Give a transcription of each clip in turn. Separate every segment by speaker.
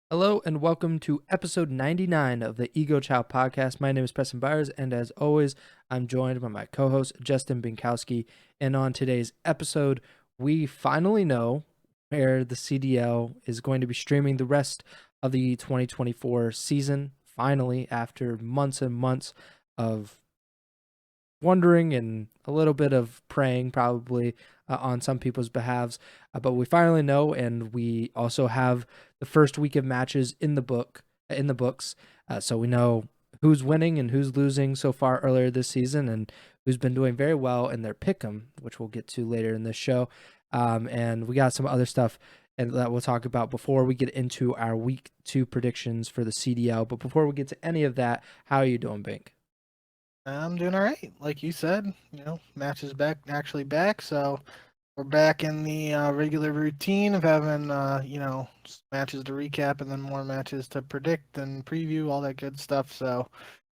Speaker 1: Hello and welcome to episode 99 of the Ego Chall Podcast. My name is Preston Byers, and as always, I'm joined by my co-host Justin Binkowski. And on today's episode, we finally know where the CDL is going to be streaming the rest of the 2024 season. Finally, after months and months of wondering and a little bit of praying, probably on some people's behalves, but we finally know, and we also have the first week of matches in the books. So we know who's winning and who's losing so far earlier this season, and who's been doing very well in their pick'em, which we'll get to later in this show. And we got some other stuff and that we'll talk about before we get into our week 2 predictions for the CDL. But before we get to any of that, how are you doing, Bink?
Speaker 2: I'm doing all right. Like you said, match is actually back. So we're back in the regular routine of having, matches to recap and then more matches to predict and preview, all that good stuff. So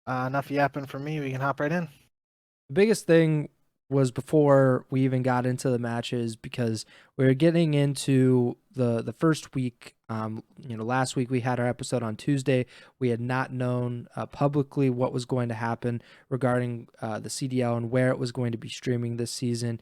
Speaker 2: enough yapping for me. We can hop right in.
Speaker 1: The biggest thing was before we even got into the matches, because we were getting into the first week. Last week we had our episode on Tuesday. We had not known publicly what was going to happen regarding the CDL and where it was going to be streaming this season.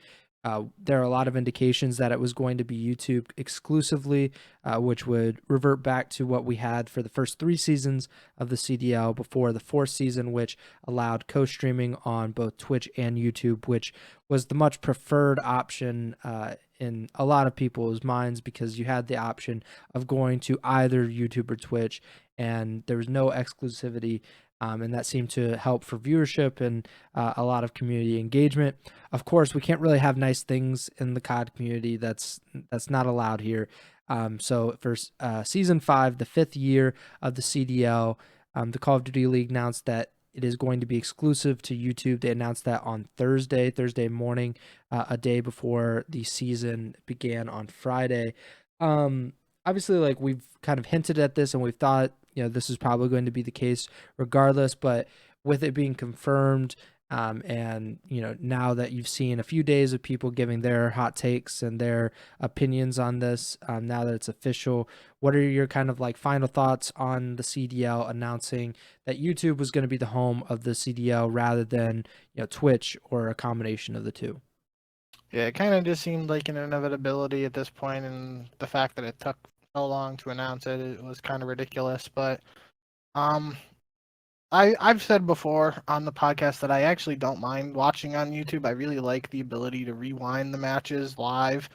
Speaker 1: There are a lot of indications that it was going to be YouTube exclusively, which would revert back to what we had for the first 3 seasons of the CDL before the 4th season, which allowed co-streaming on both Twitch and YouTube, which was the much preferred option in a lot of people's minds, because you had the option of going to either YouTube or Twitch, and there was no exclusivity. And that seemed to help for viewership and a lot of community engagement. Of course, we can't really have nice things in the COD community. That's not allowed here. So for season 5, the 5th year of the CDL, the Call of Duty League announced that it is going to be exclusive to YouTube. They announced that on Thursday morning, a day before the season began on Friday. Obviously, like, we've kind of hinted at this, and we've thought, this is probably going to be the case regardless, but with it being confirmed, and now that you've seen a few days of people giving their hot takes and their opinions on this, now that it's official, what are your kind of like final thoughts on the CDL announcing that YouTube was going to be the home of the CDL rather than Twitch or a combination of the two?
Speaker 2: Yeah, it kind of just seemed like an inevitability at this point, and the fact that it took so long to announce it was kind of ridiculous. But um, I've said before on the podcast that I actually don't mind watching on YouTube. I really like the ability to rewind the matches live,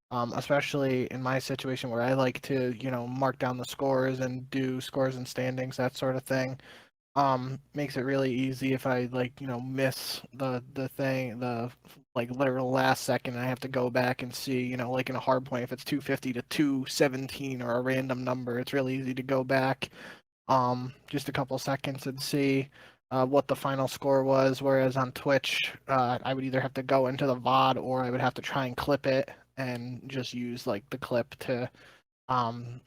Speaker 2: especially in my situation where I like to, mark down the scores and do scores and standings, that sort of thing. Makes it really easy if I miss the thing, the like literal last second, and I have to go back and see, like in a hard point, if it's 250 to 217 or a random number, it's really easy to go back just a couple seconds and see what the final score was. Whereas on Twitch, I would either have to go into the VOD or I would have to try and clip it and just use like the clip to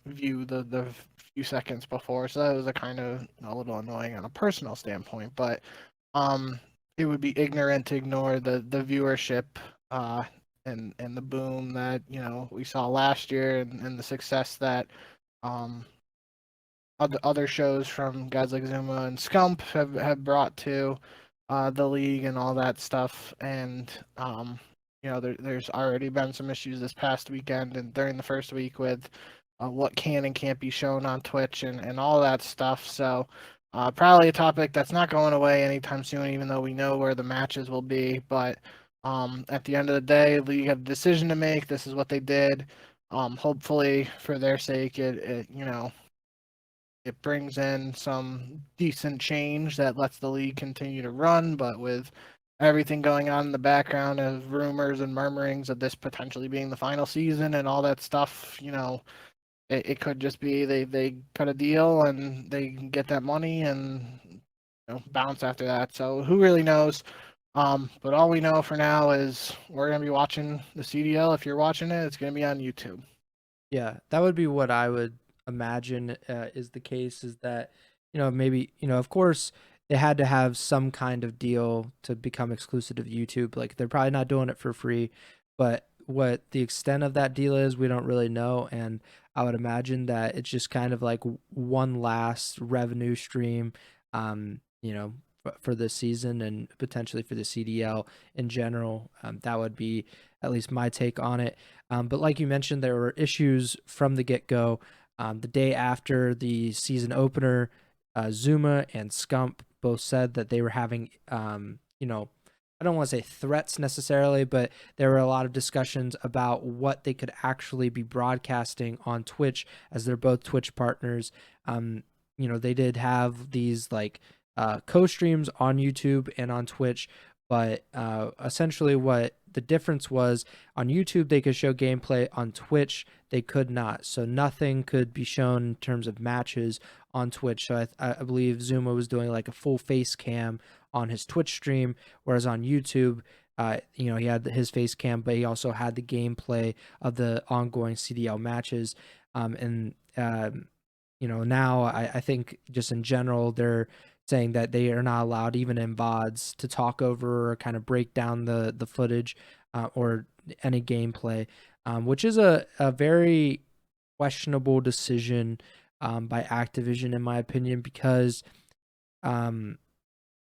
Speaker 2: view the few seconds before. So that was a kind of a little annoying on a personal standpoint, but it would be ignorant to ignore the viewership and the boom that we saw last year, and the success that um other shows from guys like ZooMaa and Scump have brought to the league and all that stuff. And there's already been some issues this past weekend and during the first week with what can and can't be shown on Twitch and all that stuff. So probably a topic that's not going away anytime soon, even though we know where the matches will be. But at the end of the day, the league had a decision to make. This is what they did. Hopefully, for their sake, it brings in some decent change that lets the league continue to run. But with everything going on in the background of rumors and murmurings of this potentially being the final season and all that stuff, it could just be they cut a deal and they get that money and bounce after that. So who really knows? But all we know for now is we're gonna be watching the CDL. If you're watching it, it's gonna be on YouTube.
Speaker 1: Yeah, that would be what I would imagine is the case, is that, maybe, of course, they had to have some kind of deal to become exclusive to YouTube. Like, they're probably not doing it for free, but what the extent of that deal is, we don't really know, and I would imagine that it's just kind of like one last revenue stream, you know, for this season and potentially for the CDL in general. That would be at least my take on it. But like you mentioned, there were issues from the get-go. The day after the season opener, ZooMaa and Scump both said that they were having, you know, I don't want to say threats necessarily, but there were a lot of discussions about what they could actually be broadcasting on Twitch, as they're both Twitch partners. You know, they did have these like co-streams on YouTube and on Twitch, but essentially what the difference was, on YouTube they could show gameplay, on Twitch they could not. So nothing could be shown in terms of matches on Twitch. So I believe ZooMaa was doing like a full face cam on his Twitch stream, whereas on YouTube, you know, he had his face cam, but he also had the gameplay of the ongoing CDL matches. You know, now I think just in general, they're saying that they are not allowed, even in VODs, to talk over or kind of break down the footage or any gameplay, which is a very questionable decision by Activision, in my opinion, because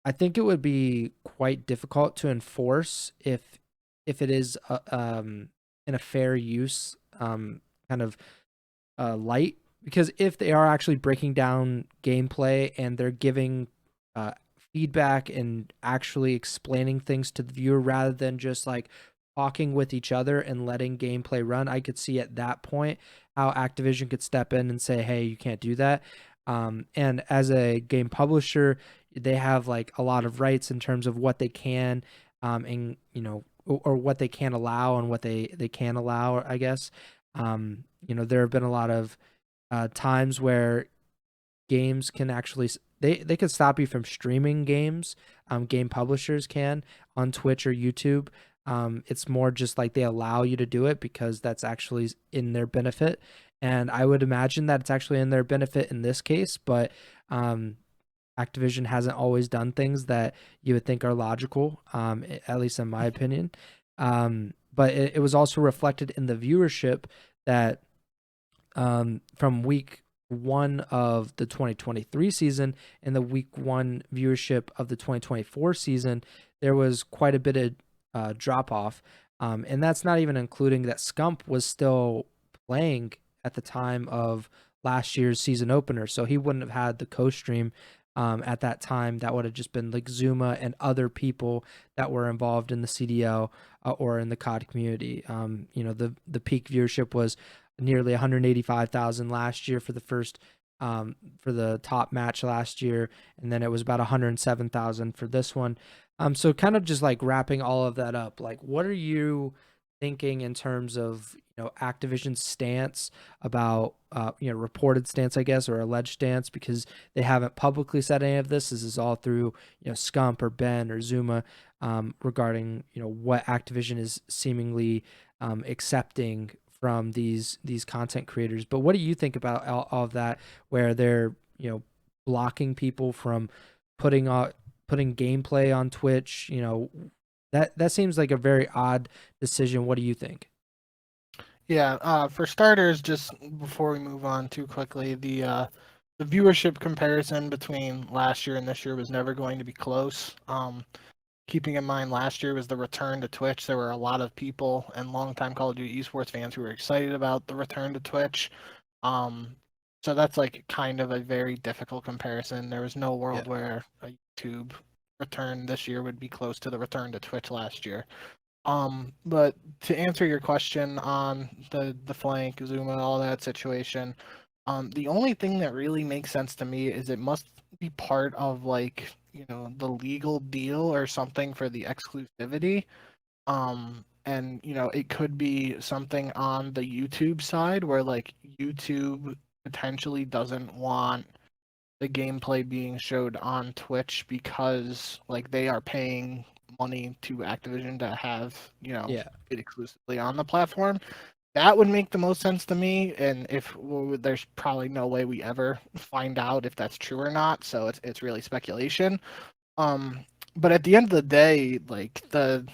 Speaker 1: I think it would be quite difficult to enforce if it is in a fair use kind of light, because if they are actually breaking down gameplay and they're giving feedback and actually explaining things to the viewer rather than just like talking with each other and letting gameplay run, I could see at that point how Activision could step in and say, hey, you can't do that. And as a game publisher, they have like a lot of rights in terms of what they can and, you know, or what they can allow and what they can allow, I guess. You know, there have been a lot of times where games can actually, they could stop you from streaming games. Game publishers can on Twitch or YouTube. It's more just like they allow you to do it because that's actually in their benefit. And I would imagine that it's actually in their benefit in this case, but Activision hasn't always done things that you would think are logical, at least in my opinion. But it was also reflected in the viewership that from week 1 of the 2023 season and the week 1 viewership of the 2024 season, there was quite a bit of drop off. And that's not even including that Scump was still playing at the time of last year's season opener. So he wouldn't have had the co-stream at that time. That would have just been like ZooMaa and other people that were involved in the CDL or in the COD community. You know, the peak viewership was nearly 185,000 last year for the first for the top match last year, and then it was about 107,000 for this one. So kind of just like wrapping all of that up, like what are you thinking in terms of, you know, Activision's stance about you know, reported stance, I guess, or alleged stance, because they haven't publicly said any of this. This is all through, you know, Scump or Ben or ZooMaa regarding, you know, what Activision is seemingly accepting from these content creators. But what do you think about all of that, where they're, you know, blocking people from putting gameplay on Twitch? You know, that seems like a very odd decision. What do you think?
Speaker 2: Yeah, for starters, just before we move on too quickly, the viewership comparison between last year and this year was never going to be close. Keeping in mind last year was the return to Twitch. There were a lot of people and longtime Call of Duty esports fans who were excited about the return to Twitch. So that's like kind of a very difficult comparison. There was no world where a YouTube return this year would be close to the return to Twitch last year. But to answer your question on the flank, ZooMaa, all that situation, the only thing that really makes sense to me is it must be part of like, you know, the legal deal or something for the exclusivity. And you know, it could be something on the YouTube side where like YouTube potentially doesn't want the gameplay being showed on Twitch because like they are paying money to Activision to have, you know, it exclusively on the platform. That would make the most sense to me, and if there's probably no way we ever find out if that's true or not, so it's really speculation. But at the end of the day, like the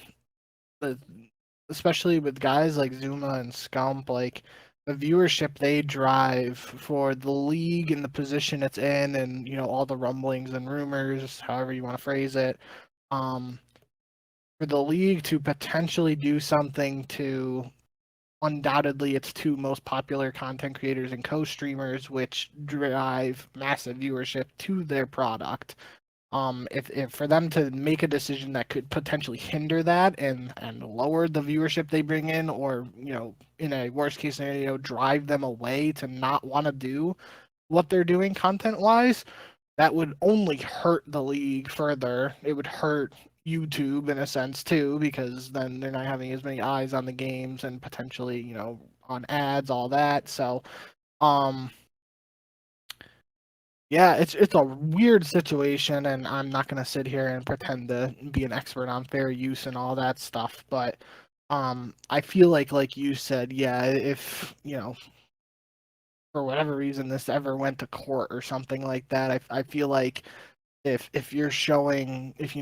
Speaker 2: especially with guys like ZooMaa and Scump, like the viewership they drive for the league and the position it's in, and all the rumblings and rumors, however you want to phrase it, um, for the league to potentially do something to undoubtedly its two most popular content creators and co-streamers, which drive massive viewership to their product. If for them to make a decision that could potentially hinder that and lower the viewership they bring in, or in a worst case scenario, drive them away to not want to do what they're doing content wise, that would only hurt the league further. It would hurt YouTube in a sense too, because then they're not having as many eyes on the games and potentially, on ads, all that. So, um, yeah, it's a weird situation, and I'm not gonna sit here and pretend to be an expert on fair use and all that stuff, but I feel like you said, yeah, if for whatever reason this ever went to court or something like that, I feel like if you're showing, if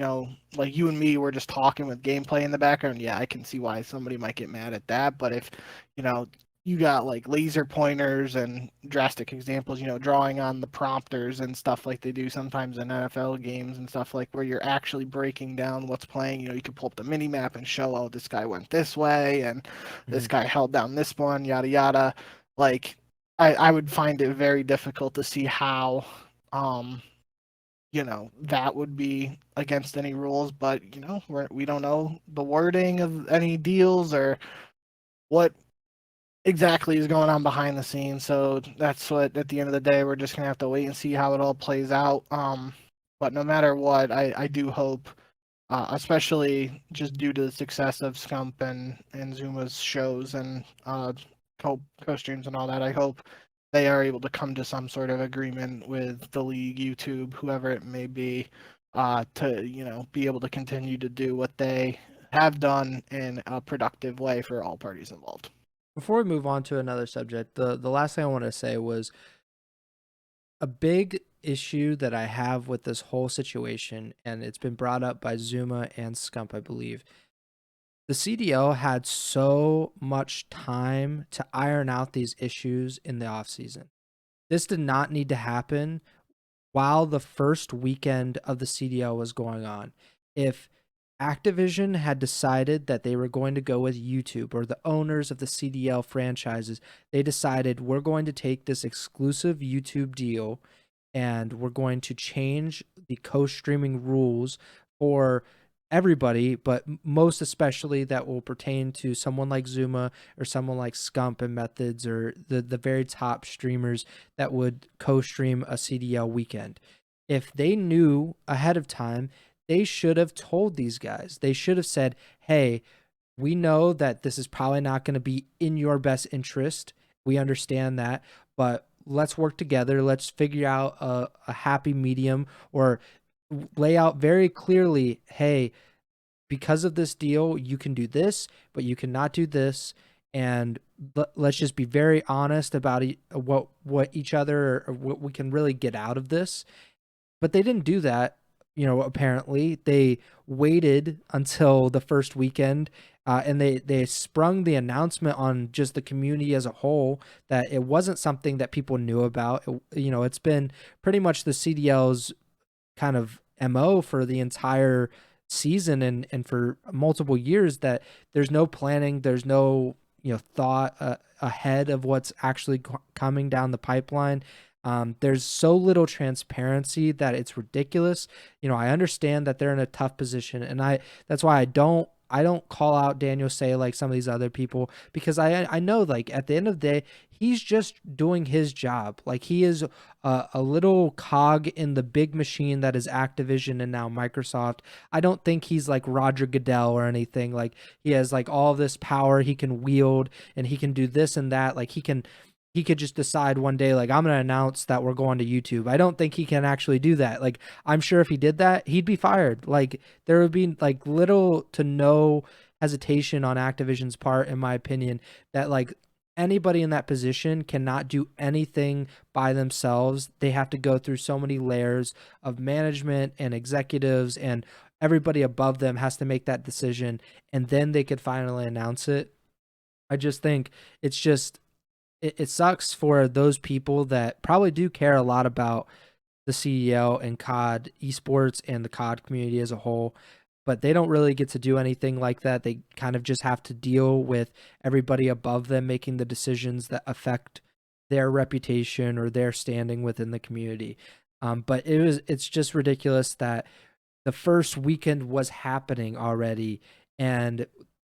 Speaker 2: like you and me were just talking with gameplay in the background, yeah, I can see why somebody might get mad at that. But if you got like laser pointers and drastic examples, drawing on the prompters and stuff like they do sometimes in NFL games and stuff, like where you're actually breaking down what's playing, you can pull up the mini map and show, oh, this guy went this way and this guy held down this one, yada yada. Like I would find it very difficult to see how that would be against any rules, but we don't know the wording of any deals or what exactly is going on behind the scenes. So that's what, at the end of the day, we're just gonna have to wait and see how it all plays out. But no matter what, I do hope, especially just due to the success of Scump and ZooMaa's shows and co-streams and all that, I hope they are able to come to some sort of agreement with the league, YouTube, whoever it may be, to be able to continue to do what they have done in a productive way for all parties involved.
Speaker 1: Before we move on to another subject, the last thing I want to say was a big issue that I have with this whole situation, and it's been brought up by ZooMaa and Scump, I believe. The CDL had so much time to iron out these issues in the offseason. This did not need to happen while the first weekend of the CDL was going on. If Activision had decided that they were going to go with YouTube, or the owners of the CDL franchises, they decided, we're going to take this exclusive YouTube deal and we're going to change the co-streaming rules for everybody, but most especially that will pertain to someone like ZooMaa or someone like Scump and Methods, or the very top streamers that would co-stream a CDL weekend. If they knew ahead of time, they should have told these guys. They should have said, hey, we know that this is probably not going to be in your best interest. We understand that, but let's work together. Let's figure out a happy medium, or lay out very clearly, hey, because of this deal, you can do this, but you cannot do this. And let's just be very honest about what each other, or what we can really get out of this. But they didn't do that. Apparently they waited until the first weekend, and they sprung the announcement on just the community as a whole that it wasn't something that people knew about. It's been pretty much the CDL's kind of MO for the entire season and for multiple years, that there's no planning, there's no thought ahead of what's actually coming down the pipeline. There's so little transparency that it's ridiculous. I understand that they're in a tough position, and that's why I don't call out Daniel Say like some of these other people, because I know, like, at the end of the day, he's just doing his job. Like, he is a little cog in the big machine that is Activision and now Microsoft. I don't think he's like Roger Goodell or anything. Like, he has like all this power he can wield, and he can do this and that. Like, he could just decide one day, like, I'm going to announce that we're going to YouTube. I don't think he can actually do that. Like, I'm sure if he did that, he'd be fired. Like, there would be like little to no hesitation on Activision's part, in my opinion, that like anybody in that position cannot do anything by themselves. They have to go through so many layers of management and executives and everybody above them has to make that decision, and then they could finally announce it. I just think it's just it sucks for those people that probably do care a lot about the CDL and COD esports and the COD community as a whole, but they don't really get to do anything like that. They kind of just have to deal with everybody above them making the decisions that affect their reputation or their standing within the community. But it's just ridiculous that the first weekend was happening already, and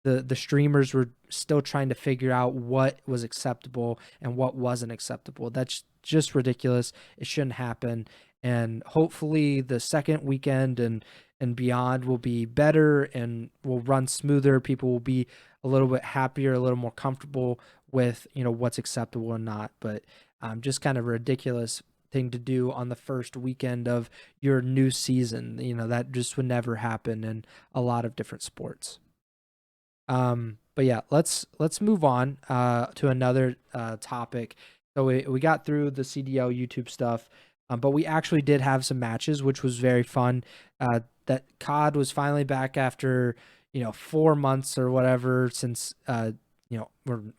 Speaker 1: the streamers were still trying to figure out what was acceptable and what wasn't acceptable. That's just ridiculous. It shouldn't happen. And hopefully the second weekend and beyond will be better and will run smoother. People will be a little bit happier, a little more comfortable with, what's acceptable and not. But just kind of a ridiculous thing to do on the first weekend of your new season. That just would never happen in a lot of different sports. But yeah, let's move on to another topic. So we got through the CDL YouTube stuff, but we actually did have some matches, which was very fun. That COD was finally back after 4 months or whatever since or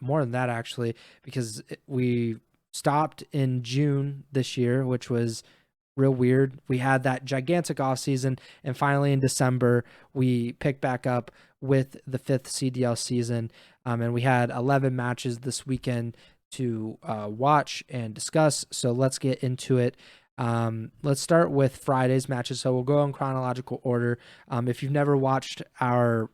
Speaker 1: more than that actually, because we stopped in June this year, which was real weird. We had that gigantic off season, and finally in December we picked back up with the 5th CDL season, and we had 11 matches this weekend to watch and discuss. So let's get into it. Let's start with Friday's matches. So we'll go in chronological order. If you've never watched or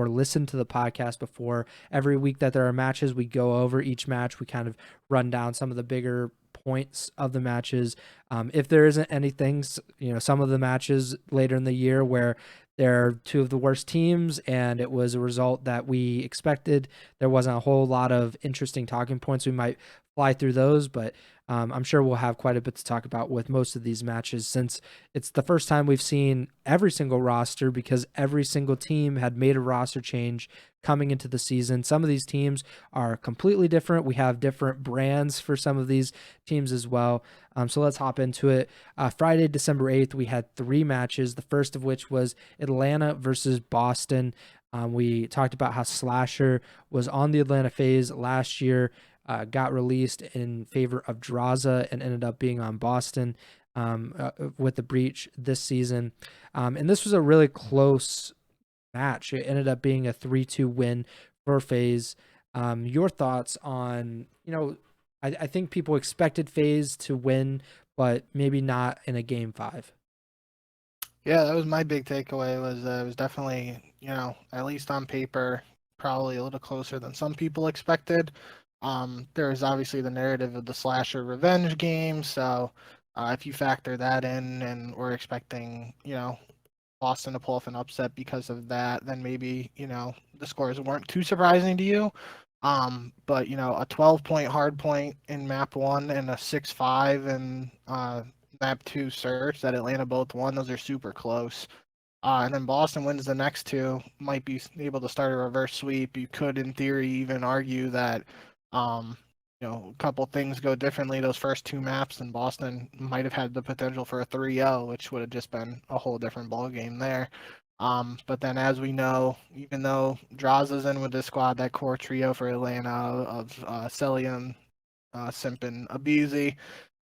Speaker 1: listened to the podcast before, every week that there are matches, we go over each match. We kind of run down some of the bigger points of the matches. If there isn't anything, some of the matches later in the year where they're two of the worst teams and it was a result that we expected, there wasn't a whole lot of interesting talking points, we might fly through those, but I'm sure we'll have quite a bit to talk about with most of these matches, since it's the first time we've seen every single roster, because every single team had made a roster change coming into the season. Some of these teams are completely different. We have different brands for some of these teams as well. So let's hop into it. Friday, December 8th, we had 3 matches, the first of which was Atlanta versus Boston. We talked about how Slasher was on the Atlanta phase last year, got released in favor of Draza, and ended up being on Boston with the Breach this season. And this was a really close match. It ended up being a 3-2 win for FaZe. Your thoughts on, I think people expected FaZe to win, but maybe not in a game 5.
Speaker 2: Yeah, that was my big takeaway. Was it was definitely, at least on paper, probably a little closer than some people expected. There is obviously the narrative of the Slasher revenge game, so if you factor that in, and we're expecting, Boston to pull off an upset because of that, then maybe, the scores weren't too surprising to you. But a 12-point hard point in map 1 and a 6-5 in map 2 search that Atlanta both won, those are super close. And then Boston wins the next 2, might be able to start a reverse sweep. You could, in theory, even argue that a couple things go differently those first 2 maps, and Boston might have had the potential for a 3-0, which would have just been a whole different ball game there. But then, as we know, even though Draza's in with this squad, that core trio for Atlanta of Celian, Simp, and Abizi,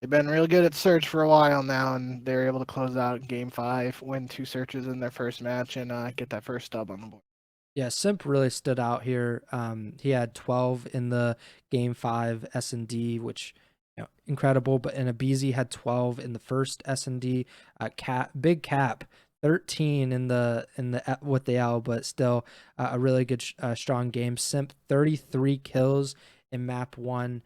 Speaker 2: they've been real good at search for a while now, and they're able to close out game 5, win 2 searches in their first match, and get that first dub on the board.
Speaker 1: Yeah, Simp really stood out here. He had 12 in the game 5 S&D, which incredible. But Abizi had 12 in the first S&D. Big Cap 13 in the with the L, but still a really good strong game. Simp 33 kills in map 1.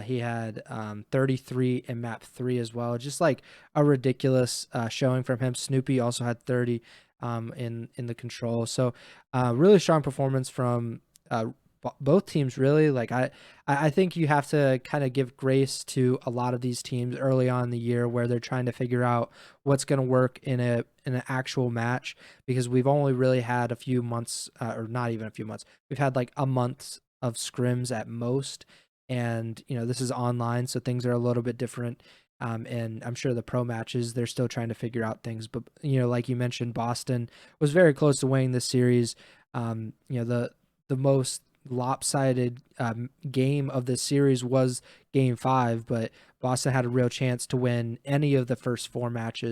Speaker 1: He had 33 in map 3 as well. Just like a ridiculous showing from him. Snoopy also had 30 in the control. So really strong performance from both teams, really. Like I think you have to kind of give grace to a lot of these teams early on in the year, where they're trying to figure out what's going to work in an actual match, because we've only really had a few months, or not even a few months. We've had like a month of scrims at most, and this is online, so things are a little bit different. And I'm sure the pro matches, they're still trying to figure out things. But, like you mentioned, Boston was very close to winning this series. The most lopsided game of this series was Game 5, but Boston had a real chance to win any of the first four maps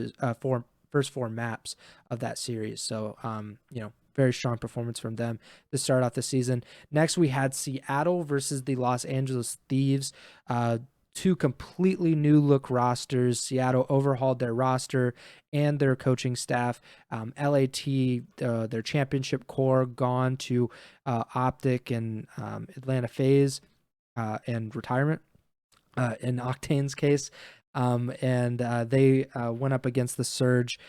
Speaker 1: of that series. So, very strong performance from them to start off the season. Next, we had Seattle versus the Los Angeles Thieves. Two completely new look rosters. Seattle overhauled their roster and their coaching staff. LAT, their championship core, gone to OPTIC and Atlanta FaZe and retirement in Octane's case. And they went up against the Surge.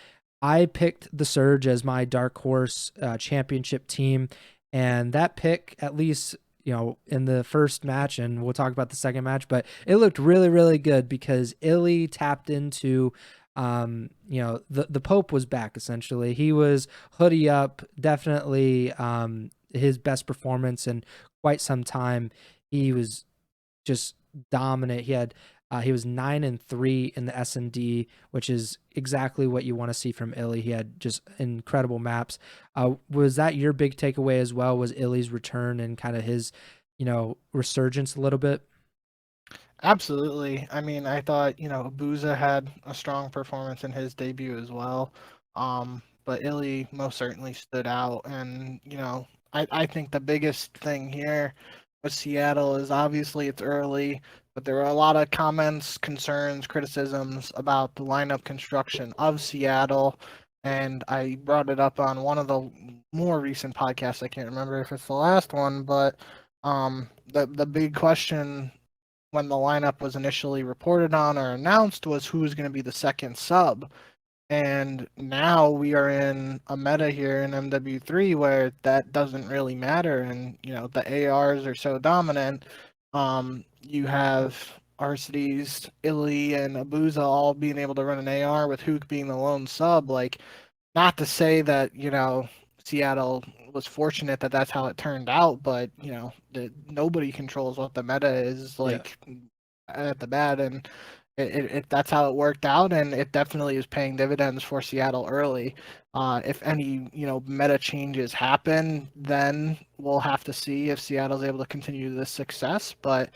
Speaker 1: I picked the Surge as my dark horse championship team, and that pick, at least in the first match, and we'll talk about the second match, but it looked really, really good because ILLEY tapped into, the Pope was back essentially. He was hoodie up, definitely his best performance in quite some time. He was just dominant. He was 9-3 in the S&D, which is exactly what you want to see from ILLEY. He had just incredible maps. Was that your big takeaway as well? Was ILLEY's return and kind of his, resurgence a little bit?
Speaker 2: Absolutely. I mean, I thought, Abuza had a strong performance in his debut as well. But ILLEY most certainly stood out. And, I think the biggest thing here with Seattle is obviously it's early, but there were a lot of comments, concerns, criticisms about the lineup construction of Seattle. And I brought it up on one of the more recent podcasts. I can't remember if it's the last one, but the big question when the lineup was initially reported on or announced was who was going to be the second sub. And now we are in a meta here in MW3 where that doesn't really matter. And, the ARs are so dominant. You have Arcides, ILLEY, and Abuza all being able to run an AR with Hook being the lone sub. Like, not to say that, Seattle was fortunate that that's how it turned out, but, nobody controls what the meta is like at the bat. And that's how it worked out, and it definitely is paying dividends for Seattle early. If any, meta changes happen, then we'll have to see if Seattle's able to continue this success. But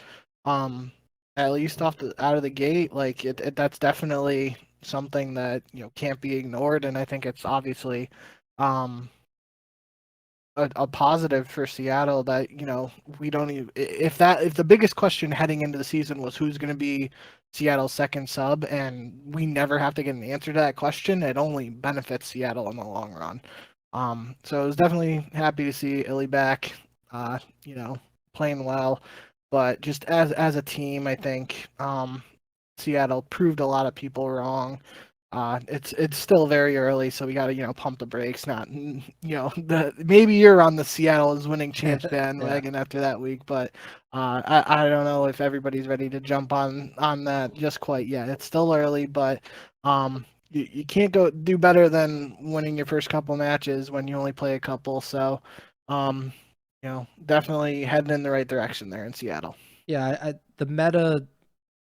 Speaker 2: at least out of the gate, like that's definitely something that can't be ignored, and I think it's obviously a positive for Seattle that we don't even if the biggest question heading into the season was who's going to be Seattle's second sub, and we never have to get an answer to that question, it only benefits Seattle in the long run. So I was definitely happy to see ILLEY back, playing well, but just as a team, I think Seattle proved a lot of people wrong. It's still very early, so we got to pump the brakes. Not maybe you're on the Seattle is winning chance bandwagon after that week, but I don't know if everybody's ready to jump on that just quite yet. It's still early, but you can't go do better than winning your first couple matches when you only play a couple. So definitely heading in the right direction there in Seattle.
Speaker 1: Yeah, the meta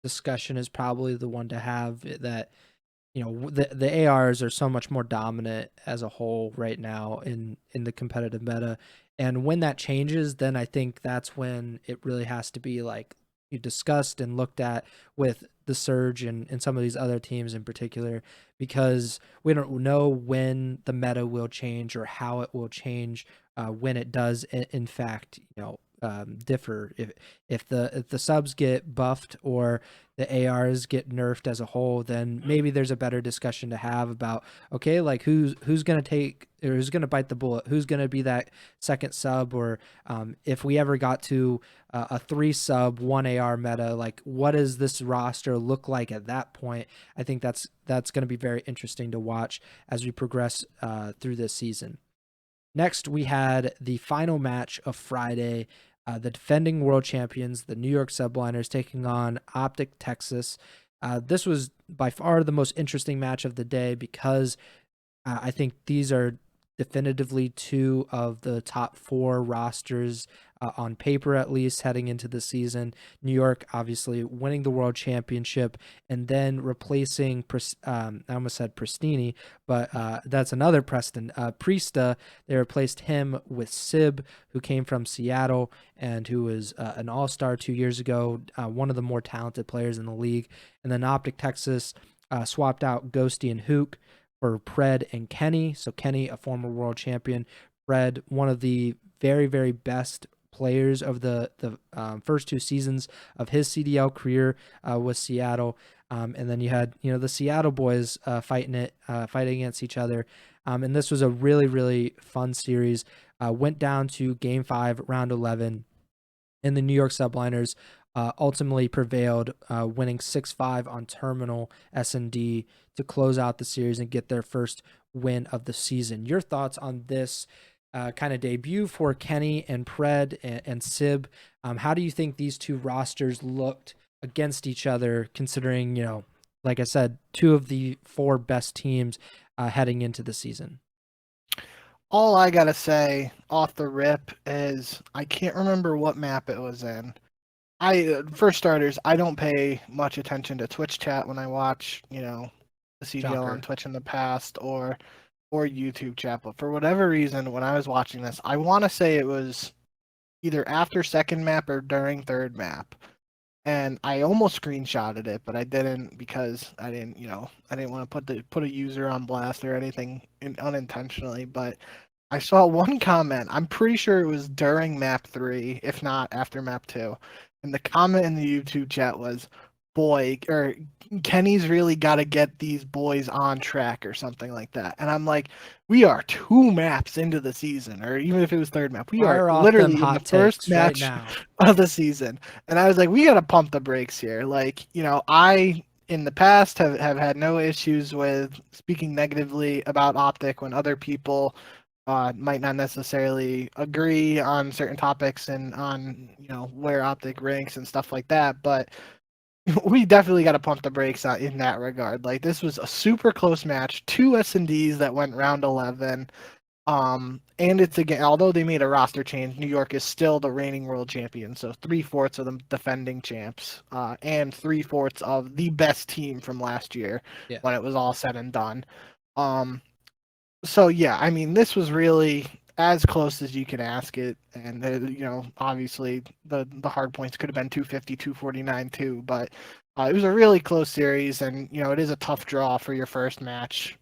Speaker 1: discussion is probably the one to have that. The ARs are so much more dominant as a whole right now in the competitive meta. And when that changes, then I think that's when it really has to be like you discussed and looked at with the Surge and some of these other teams in particular, because we don't know when the meta will change or how it will change when it does in fact, differ. If the subs get buffed or the ARs get nerfed as a whole, then maybe there's a better discussion to have about, okay, like who's gonna take or who's gonna bite the bullet, who's gonna be that second sub, or if we ever got to a 3 sub 1 AR meta, like what does this roster look like at that point? I think that's going to be very interesting to watch as we progress through this season. Next, we had the final match of Friday. The defending world champions, the New York Subliners, taking on OPTIC Texas. This was by far the most interesting match of the day because I think these are definitively two of the top four rosters on paper, at least heading into the season. New York obviously winning the world championship and then replacing, I almost said Pristini, but that's another Preston, Priesta. They replaced him with Sib, who came from Seattle and who was an all-star 2 years ago, one of the more talented players in the league. And then Optic Texas swapped out Ghosty and Hook for Pred and Kenny. So Kenny, a former world champion. Pred, one of the very, very best players of the first two seasons of his CDL career with Seattle. And then you had, the Seattle boys fighting against each other. And this was a really, really fun series. Went down to Game 5, Round 11, and the New York Subliners ultimately prevailed, winning 6-5 on Terminal S&D to close out the series and get their first win of the season. Your thoughts on this kind of debut for Kenny and Pred and Sib? How do you think these two rosters looked against each other, considering, like I said, two of the four best teams heading into the season?
Speaker 2: All I gotta say off the rip is I can't remember what map it was in. For starters, I don't pay much attention to Twitch chat when I watch, the CDL on Twitch in the past or YouTube chat. But for whatever reason, when I was watching this, I want to say it was either after second map or during third map. And I almost screenshotted it, but I didn't because I didn't want to put a user on blast or anything unintentionally. But I saw one comment. I'm pretty sure it was during map 3, if not after map 2. And the comment in the YouTube chat was, Kenny's really got to get these boys on track or something like that. And I'm like, we are 2 maps into the season, or even if it was third map, we are literally in the first match of the season. And I was like, we got to pump the brakes here. Like, I in the past have had no issues with speaking negatively about Optic when other people might not necessarily agree on certain topics and on where Optic ranks and stuff like that, but we definitely got to pump the brakes in that regard. Like, this was a super close match, 2 S&Ds that went round 11, and it's again, although they made a roster change, New York is still the reigning world champion, so 3/4 of them defending champs, and 3/4 of the best team from last year when it was all said and done. So yeah, I mean, this was really as close as you can ask it, and obviously the hard points could have been 250, 249 too, but it was a really close series, and it is a tough draw for your first match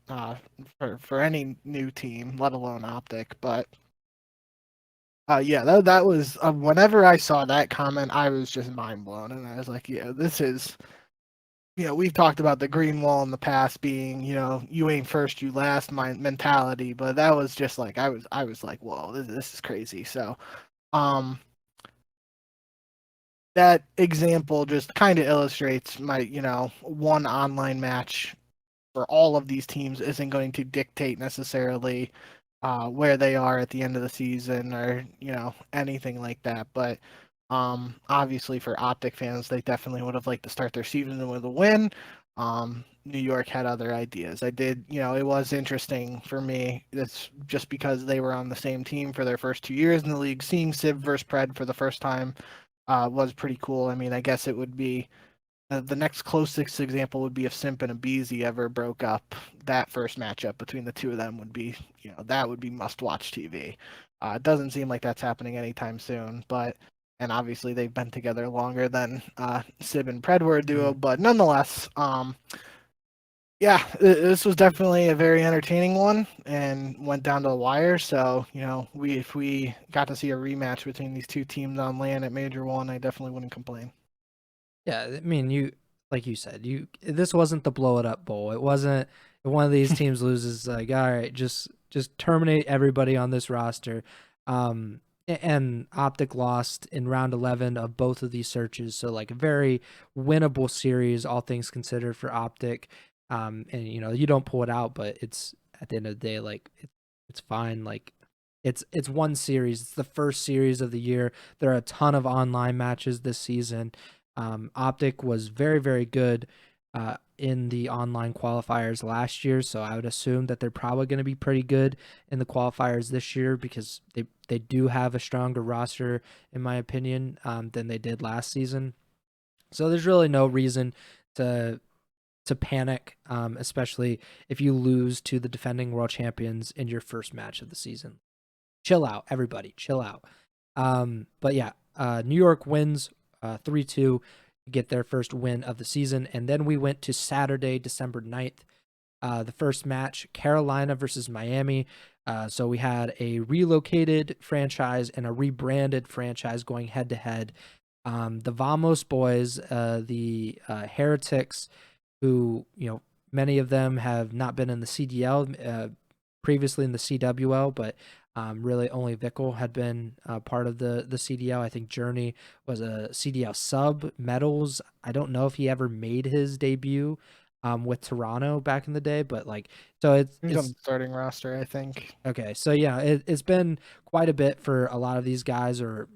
Speaker 2: for any new team, let alone Optic. But yeah, that was whenever I saw that comment, I was just mind blown, and I was like, yeah, this is. We've talked about the green wall in the past being, you ain't first, you last mentality, but that was just like I was like, whoa, this is crazy. So, that example just kind of illustrates my, one online match for all of these teams isn't going to dictate necessarily where they are at the end of the season or anything like that, but. Obviously for Optic fans, they definitely would have liked to start their season with a win. New York had other ideas. It was interesting for me. It's just because they were on the same team for their first 2 years in the league. Seeing Sib versus Pred for the first time was pretty cool. I mean, I guess it would be the next closest example would be if Simp and Abizi ever broke up. That first matchup between the two of them would be, that would be must-watch TV. It doesn't seem like that's happening anytime soon, but. And obviously they've been together longer than Sib and Pred were a duo, but nonetheless, yeah, this was definitely a very entertaining one and went down to the wire. So if we got to see a rematch between these two teams on land at Major 1, I definitely wouldn't complain.
Speaker 1: Yeah, I mean, like you said, this wasn't the blow it up bowl. It wasn't if one of these teams loses, like, all right, just terminate everybody on this roster. And Optic lost in round 11 of both of these searches. So, like, a very winnable series, all things considered, for Optic. And, you don't pull it out, but it's at the end of the day, like, it's fine. Like, it's one series. It's the first series of the year. There are a ton of online matches this season. Optic was very, very good in the online qualifiers last year, so I would assume that they're probably going to be pretty good in the qualifiers this year because they do have a stronger roster, in my opinion, than they did last season. So there's really no reason to panic, especially if you lose to the defending world champions in your first match of the season. Chill out, everybody. Chill out. But yeah, New York wins 3-2, get their first win of the season. And then we went to Saturday, December 9th. The first match, Carolina versus Miami. So we had a relocated franchise and a rebranded franchise going head to head. The Vamos boys, the Heretics, who, many of them have not been in the CDL, previously in the CWL, but really only Vickle had been part of the CDL. I think Journey was a CDL sub. Metals, I don't know if he ever made his debut with Toronto back in the day, but it's
Speaker 2: He's on the starting roster, I think.
Speaker 1: Okay, so yeah, it's been quite a bit for a lot of these guys, or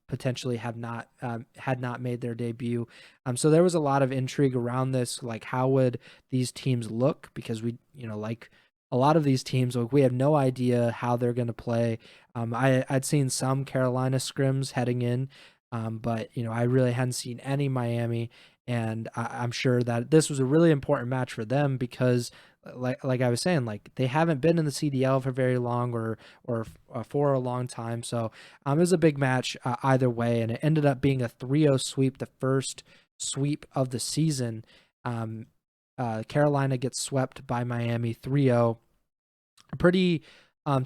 Speaker 1: potentially have not had not made their debut. So there was a lot of intrigue around this, like how would these teams look, because we, like a lot of these teams, like we have no idea how they're going to play. I'd seen some Carolina scrims heading in, but I really hadn't seen any Miami, and I'm sure that this was a really important match for them because like I was saying, like they haven't been in the CDL for very long, or for a long time. So it was a big match either way, and it ended up being a 3-0 sweep, the first sweep of the season. Carolina gets swept by Miami 3-0. A pretty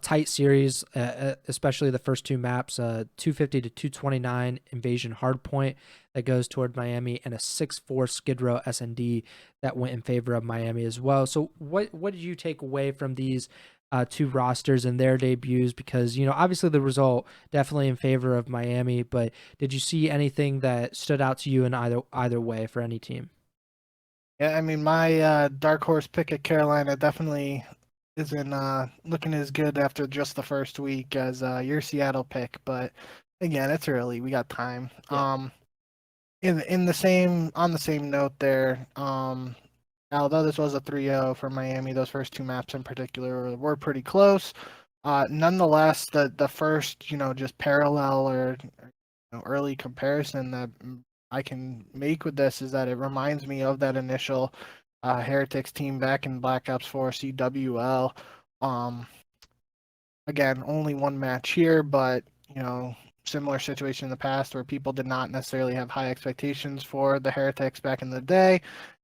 Speaker 1: tight series, especially the first two maps, 250 to 229 invasion hardpoint that goes toward Miami, and a 6-4 Skid Row SND that went in favor of Miami as well. So what did you take away from these two rosters and their debuts? Because, obviously the result definitely in favor of Miami, but did you see anything that stood out to you in either way for any team?
Speaker 2: Yeah, I mean, my dark horse pick at Carolina definitely isn't looking as good after just the first week as your Seattle pick, but again, it's early. We got time.
Speaker 1: Yeah.
Speaker 2: In the same on the same note there, although this was a 3-0 for Miami, those first two maps in particular were pretty close. Nonetheless, the first, just parallel or early comparison that I can make with this is that it reminds me of that initial Heretics team back in Black Ops 4 CWL. Again, only one match here, but similar situation in the past where people did not necessarily have high expectations for the Heretics back in the day.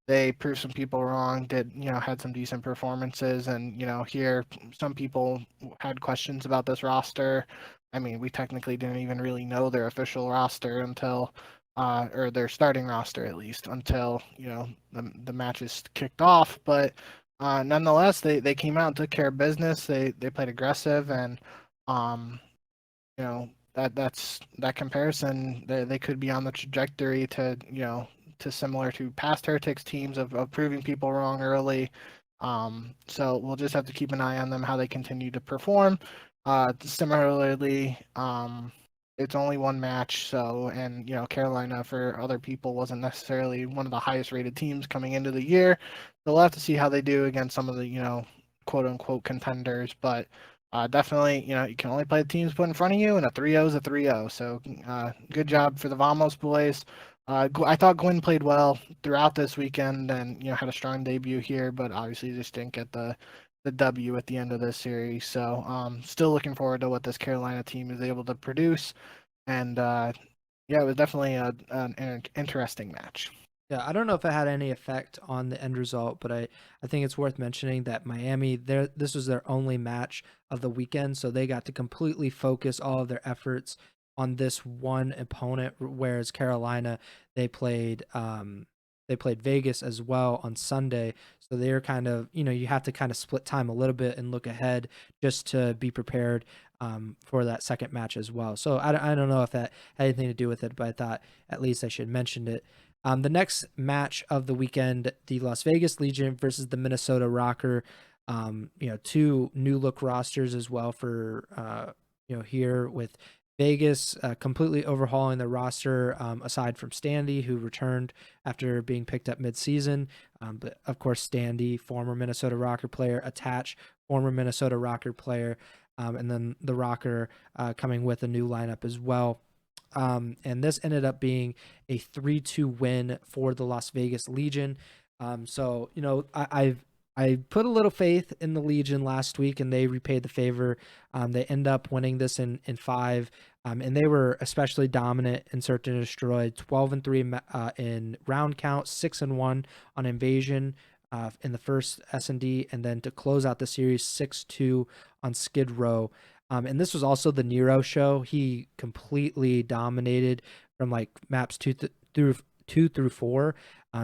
Speaker 2: They proved some people wrong, had some decent performances, and here some people had questions about this roster. I mean, we technically didn't even really know their official roster until or their starting roster at least until the matches kicked off. But nonetheless, they came out and took care of business. They played aggressive, and that's that comparison. They could be on the trajectory to to similar to past Heretics teams of proving people wrong early. So we'll just have to keep an eye on them, how they continue to perform. Similarly, it's only one match, so and Carolina for other people wasn't necessarily one of the highest rated teams coming into the year. So we'll have to see how they do against some of the quote unquote contenders, but definitely, you can only play the teams put in front of you, and a 3-0 is a 3-0. So good job for the Vamos boys. I thought Gwyn played well throughout this weekend and had a strong debut here, but obviously just didn't get the W at the end of this series. So still looking forward to what this Carolina team is able to produce. And yeah, it was definitely an interesting match.
Speaker 1: Yeah, I don't know if it had any effect on the end result, but I think it's worth mentioning that Miami, this was their only match of the weekend, so they got to completely focus all of their efforts on this one opponent, whereas Carolina, they played Vegas as well on Sunday, so they're kind of, you have to kind of split time a little bit and look ahead just to be prepared for that second match as well. So I don't know if that had anything to do with it, but I thought at least I should mention it. The next match of the weekend, the Las Vegas Legion versus the Minnesota Rocker. Two new look rosters as well for here with Vegas completely overhauling their roster, aside from Standy, who returned after being picked up midseason. But of course, Standy, former Minnesota Rocker player, Attach, former Minnesota Rocker player, and then the Rocker coming with a new lineup as well. And this ended up being a 3-2 win for the Las Vegas Legion. So, I put a little faith in the Legion last week, and they repaid the favor. They end up winning this in 5, and they were especially dominant in Search and Destroy. 12-3 in round count, 6-1 on Invasion in the first S&D, and then to close out the series, 6-2 on Skid Row. And this was also the Nero show. He completely dominated from like maps 2 through 4.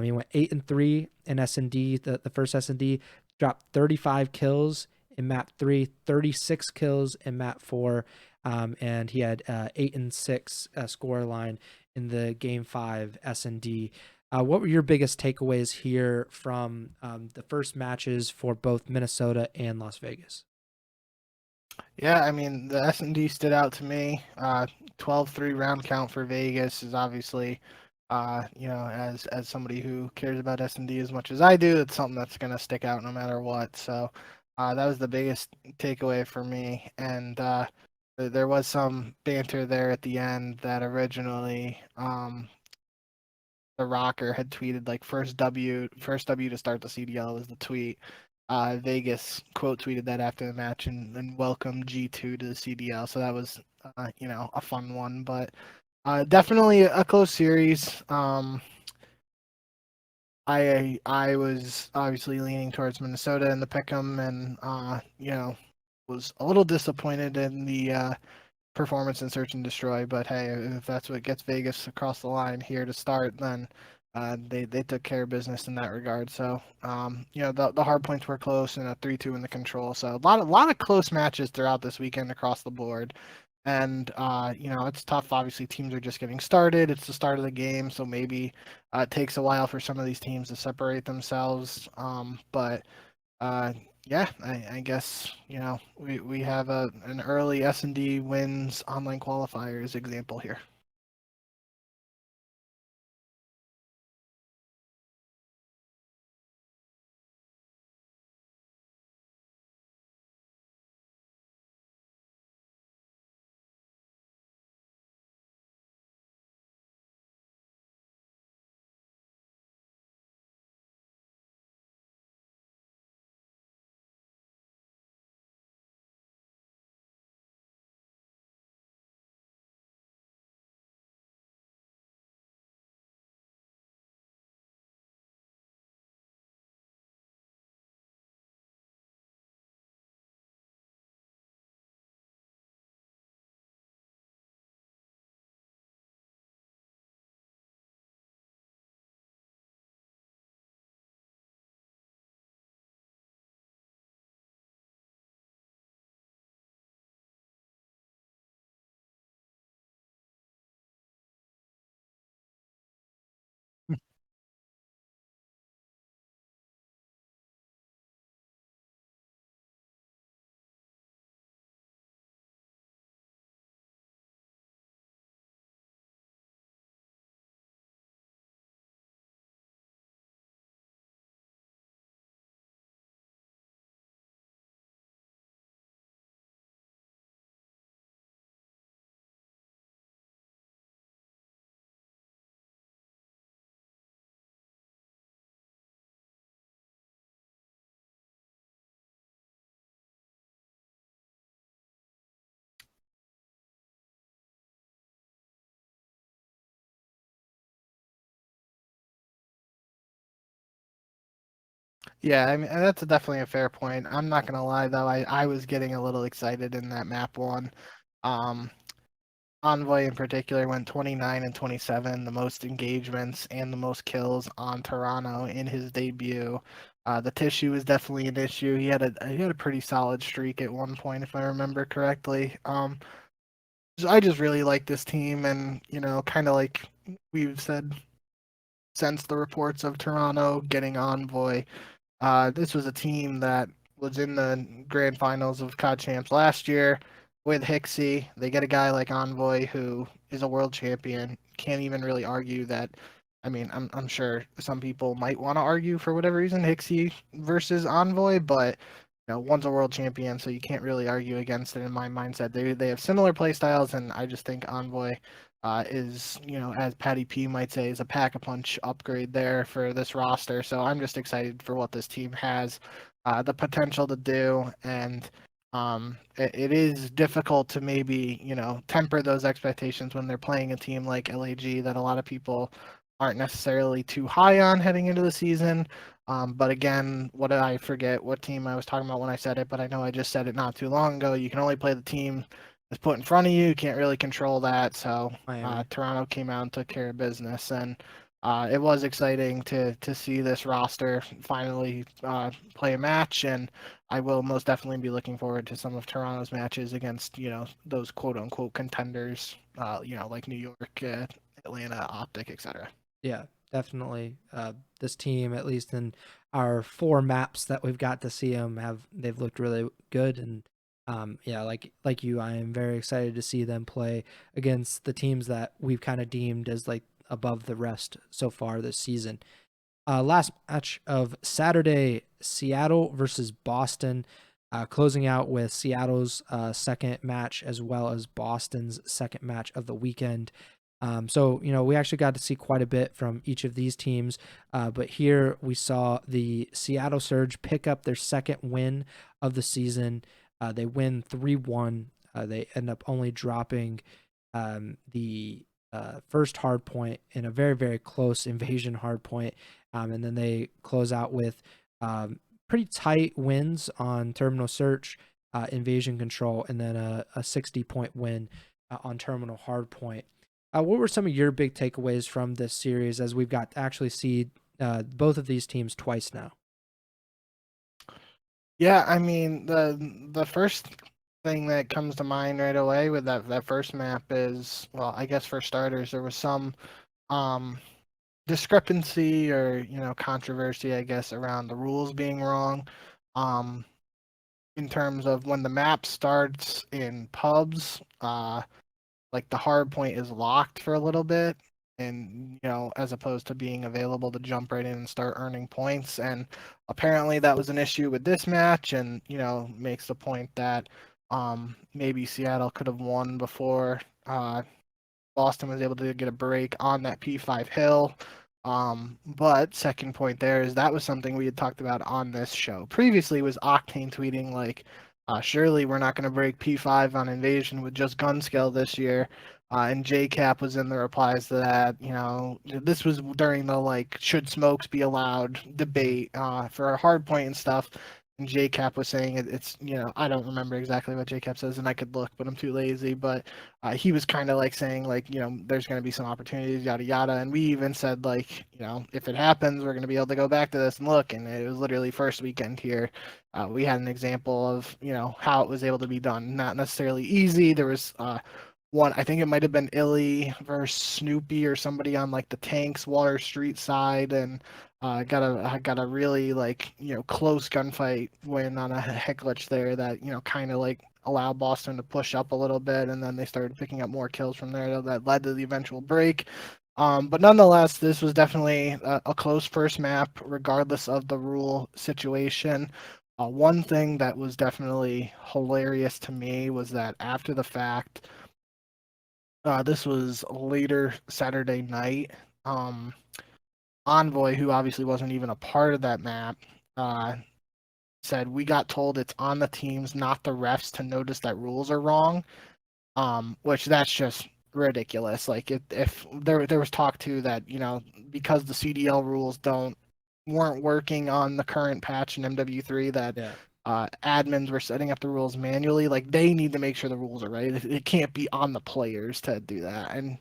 Speaker 1: He went 8-3 in S&D, the first S&D, dropped 35 kills in map 3, 36 kills in map 4, and he had 8-6 score line in the game 5 S&D. What were your biggest takeaways here from the first matches for both Minnesota and Las Vegas?
Speaker 2: Yeah, I mean, the S&D stood out to me. 12-3 round count for Vegas is obviously, as somebody who cares about S&D as much as I do, it's something that's going to stick out no matter what. So that was the biggest takeaway for me. And there was some banter there at the end that originally the Rocker had tweeted like first W to start the CDL was the tweet. Vegas quote tweeted that after the match and welcome G2 to the CDL. So that was a fun one, but definitely a close series. I was obviously leaning towards Minnesota in the pick'em, and was a little disappointed in the performance in Search and Destroy. But hey, if that's what gets Vegas across the line here to start, then they took care of business in that regard. So the hard points were close and a 3-2 in the control. So a lot of close matches throughout this weekend across the board. And it's tough. Obviously, teams are just getting started. It's the start of the game, so maybe it takes a while for some of these teams to separate themselves. But yeah, I guess we have an early S&D wins online qualifiers example here. Yeah, I mean, and that's definitely a fair point. I'm not gonna lie though, I was getting a little excited in that map one. Um, Envoy in particular went 29 and 27, the most engagements and the most kills on Toronto in his debut. The tissue was definitely an issue. He had a pretty solid streak at one point, if I remember correctly. I just really like this team, and kind of like we've said since the reports of Toronto getting Envoy. This was a team that was in the grand finals of COD Champs last year. with Hicksy. They get a guy like Envoy who is a world champion. Can't even really argue that. I mean, I'm sure some people might want to argue for whatever reason Hicksy versus Envoy, but one's a world champion, so you can't really argue against it in my mindset. They have similar play styles, and I just think Envoy is, as Patty P might say, is a pack a punch upgrade there for this roster. So I'm just excited for what this team has the potential to do, and it is difficult to maybe temper those expectations when they're playing a team like LAG that a lot of people aren't necessarily too high on heading into the season. But again, what did I forget what team I was talking about when I said it? But I know I just said it not too long ago. You can only play the team that's put in front of you. You can't really control that. So Toronto came out and took care of business, and it was exciting to see this roster finally play a match, and I will most definitely be looking forward to some of Toronto's matches against those quote unquote contenders, like New York, Atlanta, OPTIC, etc.
Speaker 1: Yeah, definitely. This team, at least in our 4 maps that we've got to see them, they've looked really good, and yeah, like you, I am very excited to see them play against the teams that we've kind of deemed as like above the rest so far this season. Last match of Saturday, Seattle versus Boston, closing out with Seattle's second match as well as Boston's second match of the weekend. So, we actually got to see quite a bit from each of these teams, but here we saw the Seattle Surge pick up their second win of the season. They win 3-1. They end up only dropping the first hard point in a very, very close invasion hard point. And then they close out with pretty tight wins on Terminal Search, Invasion Control, and then a 60-point win on Terminal Hardpoint. What were some of your big takeaways from this series, as we've got to actually see both of these teams twice now?
Speaker 2: Yeah, I mean the first thing that comes to mind right away with that first map is, well, I guess for starters there was some discrepancy or controversy, I guess, around the rules being wrong. In terms of when the map starts in pubs, like the hard point is locked for a little bit, and as opposed to being available to jump right in and start earning points. And apparently that was an issue with this match, and makes the point that maybe Seattle could have won before Boston was able to get a break on that P5 hill. But second point there is that was something we had talked about on this show previously, was Octane tweeting like, surely we're not going to break P5 on Invasion with just gun skill this year. And JCap was in the replies to that. This was during the like, should smokes be allowed debate for a hard point and stuff. And JCap was saying it's, I don't remember exactly what JCap says, and I could look, but I'm too lazy. But he was kind of like saying like, there's going to be some opportunities, yada yada. And we even said like, if it happens, we're going to be able to go back to this and look. And it was literally first weekend here. We had an example of how it was able to be done. Not necessarily easy. There was one, I think it might have been ILLEY versus Snoopy or somebody on like the Tanks Water Street side, and got a really like close gunfight win on a hecklich there that kind of like allowed Boston to push up a little bit, and then they started picking up more kills from there that led to the eventual break. But nonetheless, this was definitely a close first map, regardless of the rule situation. One thing that was definitely hilarious to me was that after the fact, this was later Saturday night. Envoy, who obviously wasn't even a part of that map, said, "We got told it's on the teams, not the refs, to notice that rules are wrong." Which that's just ridiculous. Like if there was talk too that because the CDL rules weren't working on the current patch in MW3, that admins were setting up the rules manually. Like they need to make sure the rules are right. It can't be on the players to do that. And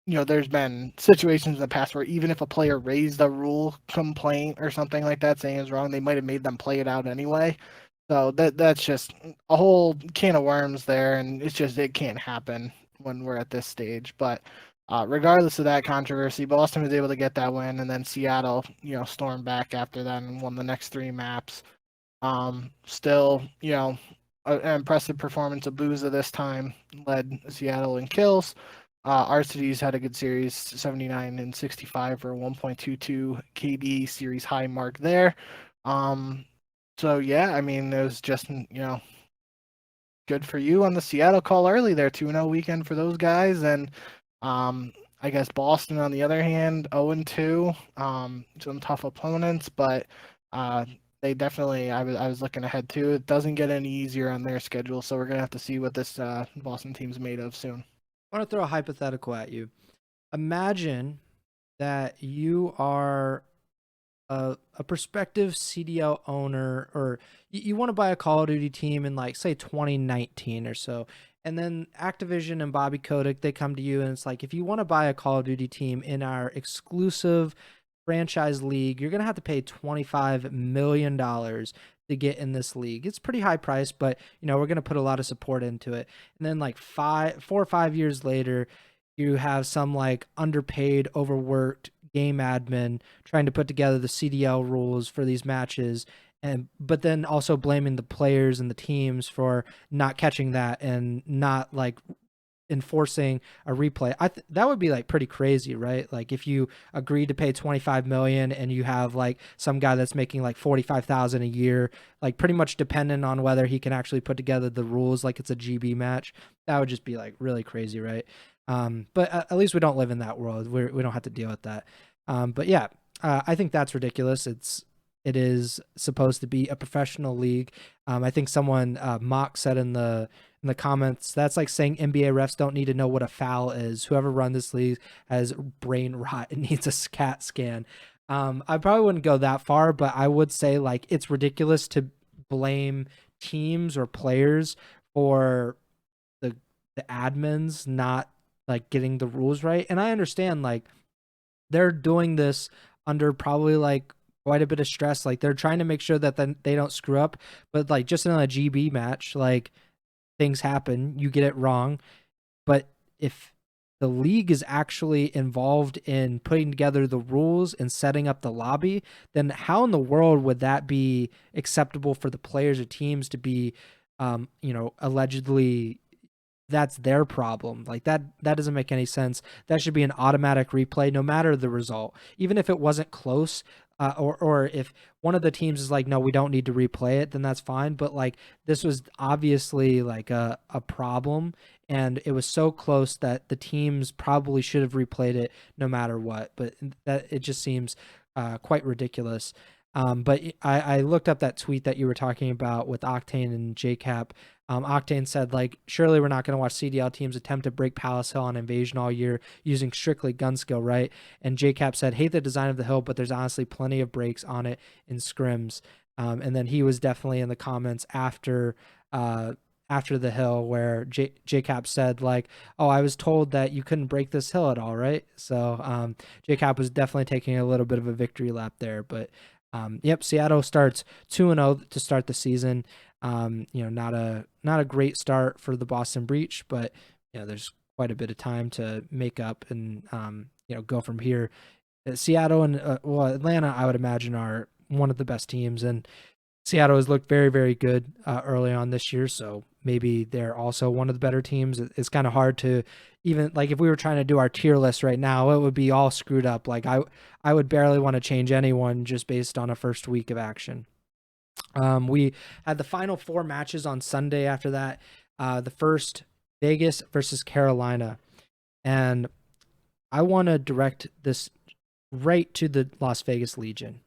Speaker 2: there's been situations in the past where even if a player raised a rule complaint or something like that saying it's wrong, they might have made them play it out anyway. So that's just a whole can of worms there, and it can't happen when we're at this stage. But regardless of that controversy, Boston was able to get that win, and then Seattle, stormed back after that and won the next 3 maps. Still, impressive performance. Abuza this time led Seattle in kills. Arcides had a good series, 79 and 65 for 1.22 KD series high mark there. So yeah, I mean, it was just, good for you on the Seattle call early there. 2-0 weekend for those guys. And I guess Boston, on the other hand, 0-2. Some tough opponents, but they definitely, I was looking ahead too. It doesn't get any easier on their schedule, so we're going to have to see what this Boston team's made of soon.
Speaker 1: I want to throw a hypothetical at you. Imagine that you are a prospective CDL owner, or you want to buy a Call of Duty team in, like, say 2019 or so, and then Activision and Bobby Kotick, they come to you and it's like, if you want to buy a Call of Duty team in our exclusive franchise league, you're gonna have to pay $25 million to get in this league. It's pretty high price, but we're gonna put a lot of support into it. And then like 4 or 5 years later, you have some like underpaid, overworked game admin trying to put together the CDL rules for these matches, but then also blaming the players and the teams for not catching that and not like enforcing a replay. That would be like pretty crazy, right? Like if you agreed to pay 25 million and you have like some guy that's making like 45,000 a year, like pretty much dependent on whether he can actually put together the rules like it's a GB match, that would just be like really crazy, right? But at least we don't live in that world. We don't have to deal with that. But yeah, I think that's ridiculous. It is supposed to be a professional league. I think someone Mock said in the comments, that's like saying NBA refs don't need to know what a foul is. Whoever run this league has brain rot and needs a CAT scan. I probably wouldn't go that far, but I would say like it's ridiculous to blame teams or players for the admins not like getting the rules right. And I understand like they're doing this under probably like quite a bit of stress. Like they're trying to make sure that then they don't screw up, but like just in a GB match, like things happen, you get it wrong. But if the league is actually involved in putting together the rules and setting up the lobby, then how in the world would that be acceptable for the players or teams to be, allegedly that's their problem? Like that doesn't make any sense. That should be an automatic replay no matter the result, even if it wasn't close. Or if one of the teams is like, no, we don't need to replay it, then that's fine. But like this was obviously like a problem, and it was so close that the teams probably should have replayed it no matter what. But that it just seems quite ridiculous. But I looked up that tweet that you were talking about with Octane and JCap. Octane said, like, surely we're not going to watch CDL teams attempt to break Palace Hill on Invasion all year using strictly gun skill, right? And JCap said, hate the design of the hill, but there's honestly plenty of breaks on it in scrims. And then he was definitely in the comments after the hill where JCap said, like, oh, I was told that you couldn't break this hill at all, right? So JCap was definitely taking a little bit of a victory lap there. But yep, Seattle starts 2-0 to start the season. Not a great start for the Boston Breach, but there's quite a bit of time to make up and go from here. Seattle and Atlanta, I would imagine, are one of the best teams, and Seattle has looked very, very good early on this year, so maybe they're also one of the better teams. It's kind of hard to even, like, if we were trying to do our tier list right now, it would be all screwed up. Like I would barely want to change anyone just based on a first week of action. We had the final 4 matches on Sunday after that. The first, Vegas versus Carolina. And I want to direct this right to the Las Vegas Legion.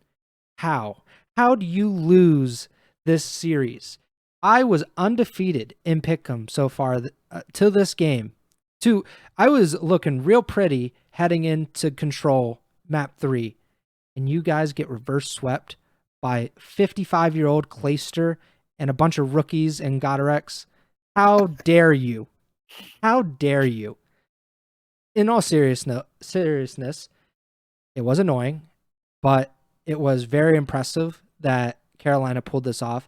Speaker 1: How do you lose this series? I was undefeated in Pick'em so far to this game. I was looking real pretty heading into Control Map 3. And you guys get reverse swept by 55-year-old Clayster and a bunch of rookies and Godorex. How dare you? How dare you? In all seriousness, it was annoying, but it was very impressive that Carolina pulled this off.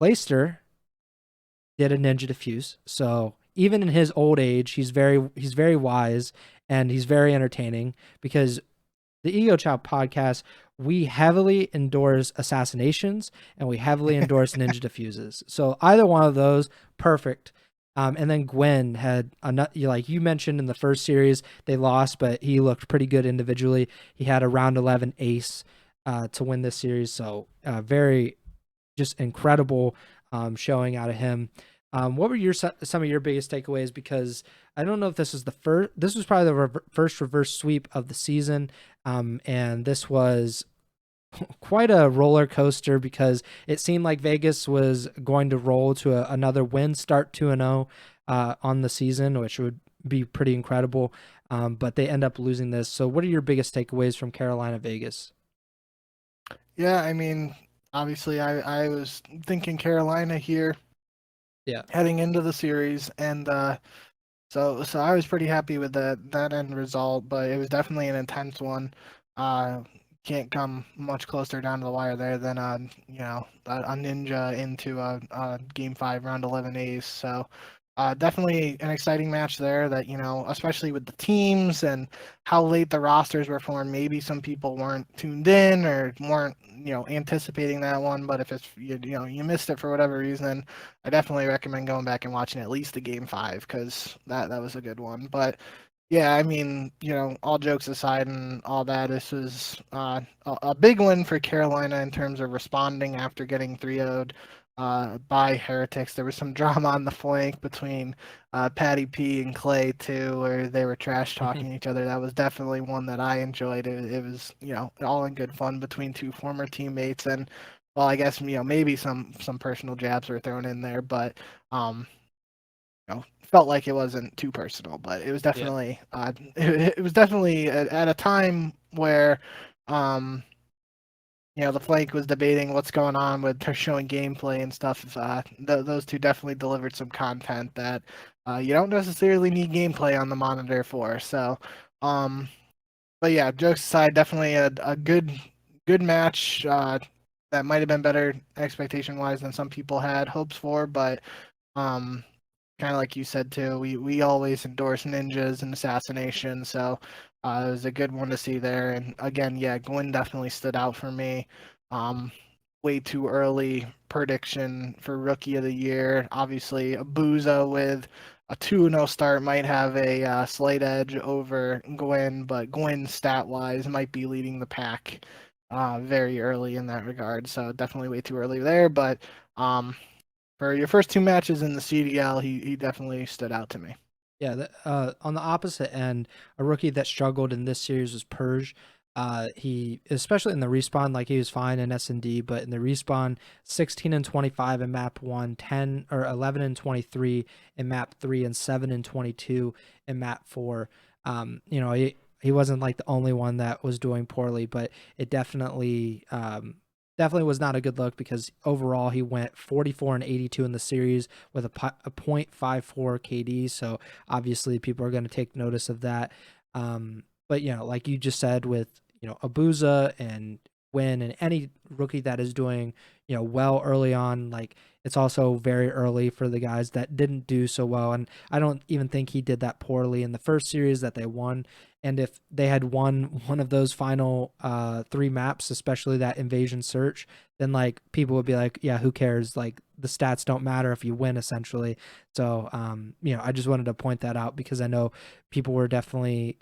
Speaker 1: Clayster did a ninja defuse, so even in his old age, he's very wise and he's very entertaining, because the Ego Chall Podcast, we heavily endorse assassinations and we heavily endorse ninja diffuses. So either one of those, perfect. And then Gwen had like you mentioned in the first series, they lost, but he looked pretty good individually. He had a round 11 ace to win this series. So very just incredible showing out of him. What were some of your biggest takeaways? Because I don't know if this was the first. This was probably the first reverse sweep of the season, and this was quite a roller coaster because it seemed like Vegas was going to roll to another win, start 2-0 on the season, which would be pretty incredible. But they end up losing this. So, what are your biggest takeaways from Carolina Vegas?
Speaker 2: Yeah, I mean, obviously, I was thinking Carolina here.
Speaker 1: Yeah.
Speaker 2: Heading into the series, and so I was pretty happy with that end result, but it was definitely an intense one. Can't come much closer down to the wire there than a ninja into a game 5 round 11 ace. So definitely an exciting match there. That especially with the teams and how late the rosters were formed. Maybe some people weren't tuned in or weren't anticipating that one. But if it's you missed it for whatever reason, I definitely recommend going back and watching at least the game 5 because that was a good one. But yeah, I mean, all jokes aside and all that, this was a big win for Carolina in terms of responding after getting 3-0'd by Heretics. There was some drama on the flank between Patty P and Clay too, where they were trash talking each other. That was definitely one that I enjoyed. It was all in good fun between two former teammates, and well, I guess maybe some personal jabs were thrown in there, but felt like it wasn't too personal, but it was
Speaker 1: Yeah.
Speaker 2: definitely it was definitely at a time where the flank was debating what's going on with her showing gameplay and stuff. Those two definitely delivered some content that you don't necessarily need gameplay on the monitor for. So, but yeah, jokes aside, definitely a good match. That might have been better expectation wise than some people had hopes for, but um, kind of like you said too, we always endorse ninjas and assassination, so it was a good one to see there. And again, yeah, Gwen definitely stood out for me. Way too early prediction for rookie of the year. Obviously, Abuza with a 2-0 start might have a slight edge over Gwen, but Gwen stat wise might be leading the pack very early in that regard. So definitely way too early there, but for your first 2 matches in the CDL, he definitely stood out to me.
Speaker 1: Yeah, on the opposite end, a rookie that struggled in this series was Purge. He, especially in the respawn, like he was fine in S&D, but in the respawn, 16 and 25 in map 1, 10 or 11 and 23 in map 3, and 7 and 22 in map 4. He wasn't like the only one that was doing poorly, but it definitely was not a good look because overall he went 44 and 82 in the series with a .54 KD. So obviously people are going to take notice of that. But like you just said with Abuza and Win and any rookie that is doing well early on, like it's also very early for the guys that didn't do so well. And I don't even think he did that poorly in the first series that they won. And if they had won one of those final 3 maps, especially that invasion search, then like people would be like, yeah, who cares? Like the stats don't matter if you win, essentially. So I just wanted to point that out because I know people were definitely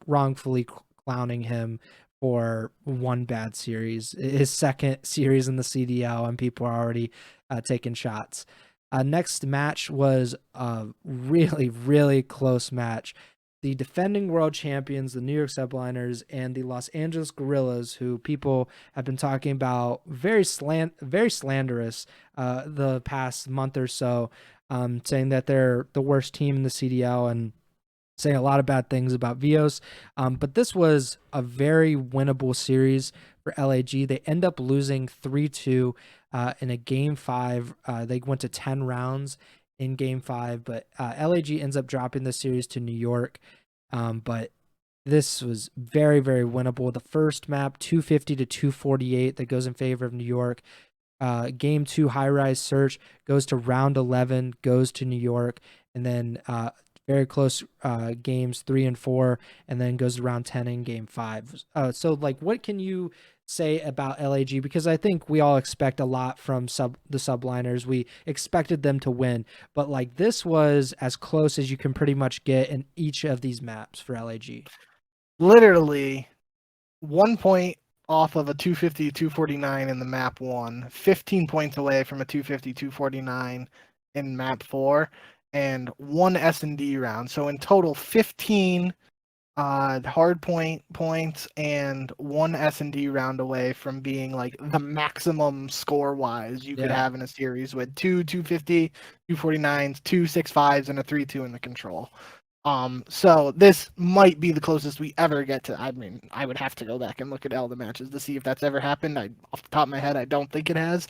Speaker 1: wrongfully clowning him for one bad series, his second series in the CDL, and people are already taking shots. Next match was a really, really close match. The defending world champions, the New York Subliners, and the Los Angeles Guerrillas, who people have been talking about very slanderous the past month or so, saying that they're the worst team in the CDL and saying a lot of bad things about Vios. But this was a very winnable series for LAG. They end up losing 3-2 in a game 5. They went to 10 rounds in game 5, but LAG ends up dropping the series to New York. But this was very, very winnable. The first map, 250 to 248, that goes in favor of New York. Game 2, high rise search, goes to round 11, goes to New York. And then very close games 3 and 4, and then goes around 10 in game 5. So like, what can you say about LAG? Because I think we all expect a lot from the subliners. We expected them to win, but like this was as close as you can pretty much get in each of these maps for LAG.
Speaker 2: Literally 1 point off of a 250 249 in the map 1, 15 points away from a 250 249 in map 4, and one S&D round. So in total 15 hard points and one S&D round away from being like the maximum score wise you could have in a series, with two 250 249s, two 6.5s, and a 3-2 in the control. So this might be the closest we ever get to. I mean, I would have to go back and look at all the matches to see if that's ever happened. Off the top of my head, I don't think it has.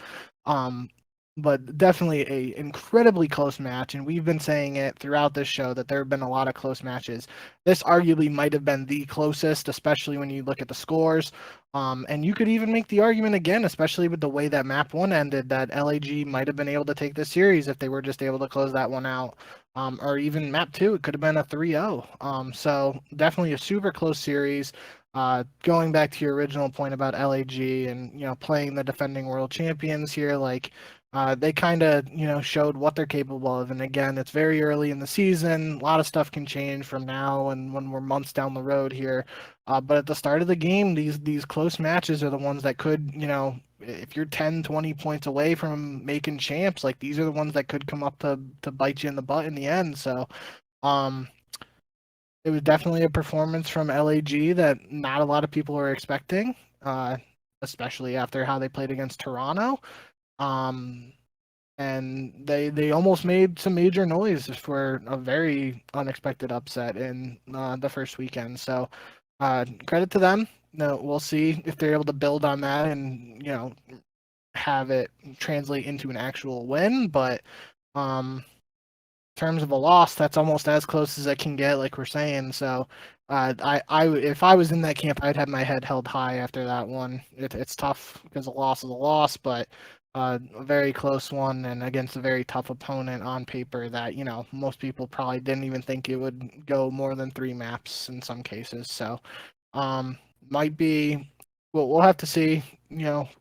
Speaker 2: But definitely a incredibly close match, and we've been saying it throughout this show that there have been a lot of close matches. This arguably might have been the closest, especially when you look at the scores. And you could even make the argument again, especially with the way that map 1 ended, that LAG might have been able to take this series if they were just able to close that one out. Or even map 2, it could have been a 3-0. So definitely a super close series. Going back to your original point about LAG and playing the defending world champions here, like they kind of showed what they're capable of. And again, it's very early in the season. A lot of stuff can change from now and when we're months down the road here. But at the start of the game, these close matches are the ones that could, if you're 10, 20 points away from making champs, like these are the ones that could come up to bite you in the butt in the end. So it was definitely a performance from LAG that not a lot of people were expecting, especially after how they played against Toronto. And they almost made some major noise for a very unexpected upset in the first weekend. So credit to them. No, we'll see if they're able to build on that and have it translate into an actual win. But in terms of a loss, that's almost as close as it can get, like we're saying. So if I was in that camp, I'd have my head held high after that one. It's tough because a loss is a loss, but a very close one and against a very tough opponent on paper that most people probably didn't even think it would go more than 3 maps in some cases. So might be, well, we'll have to see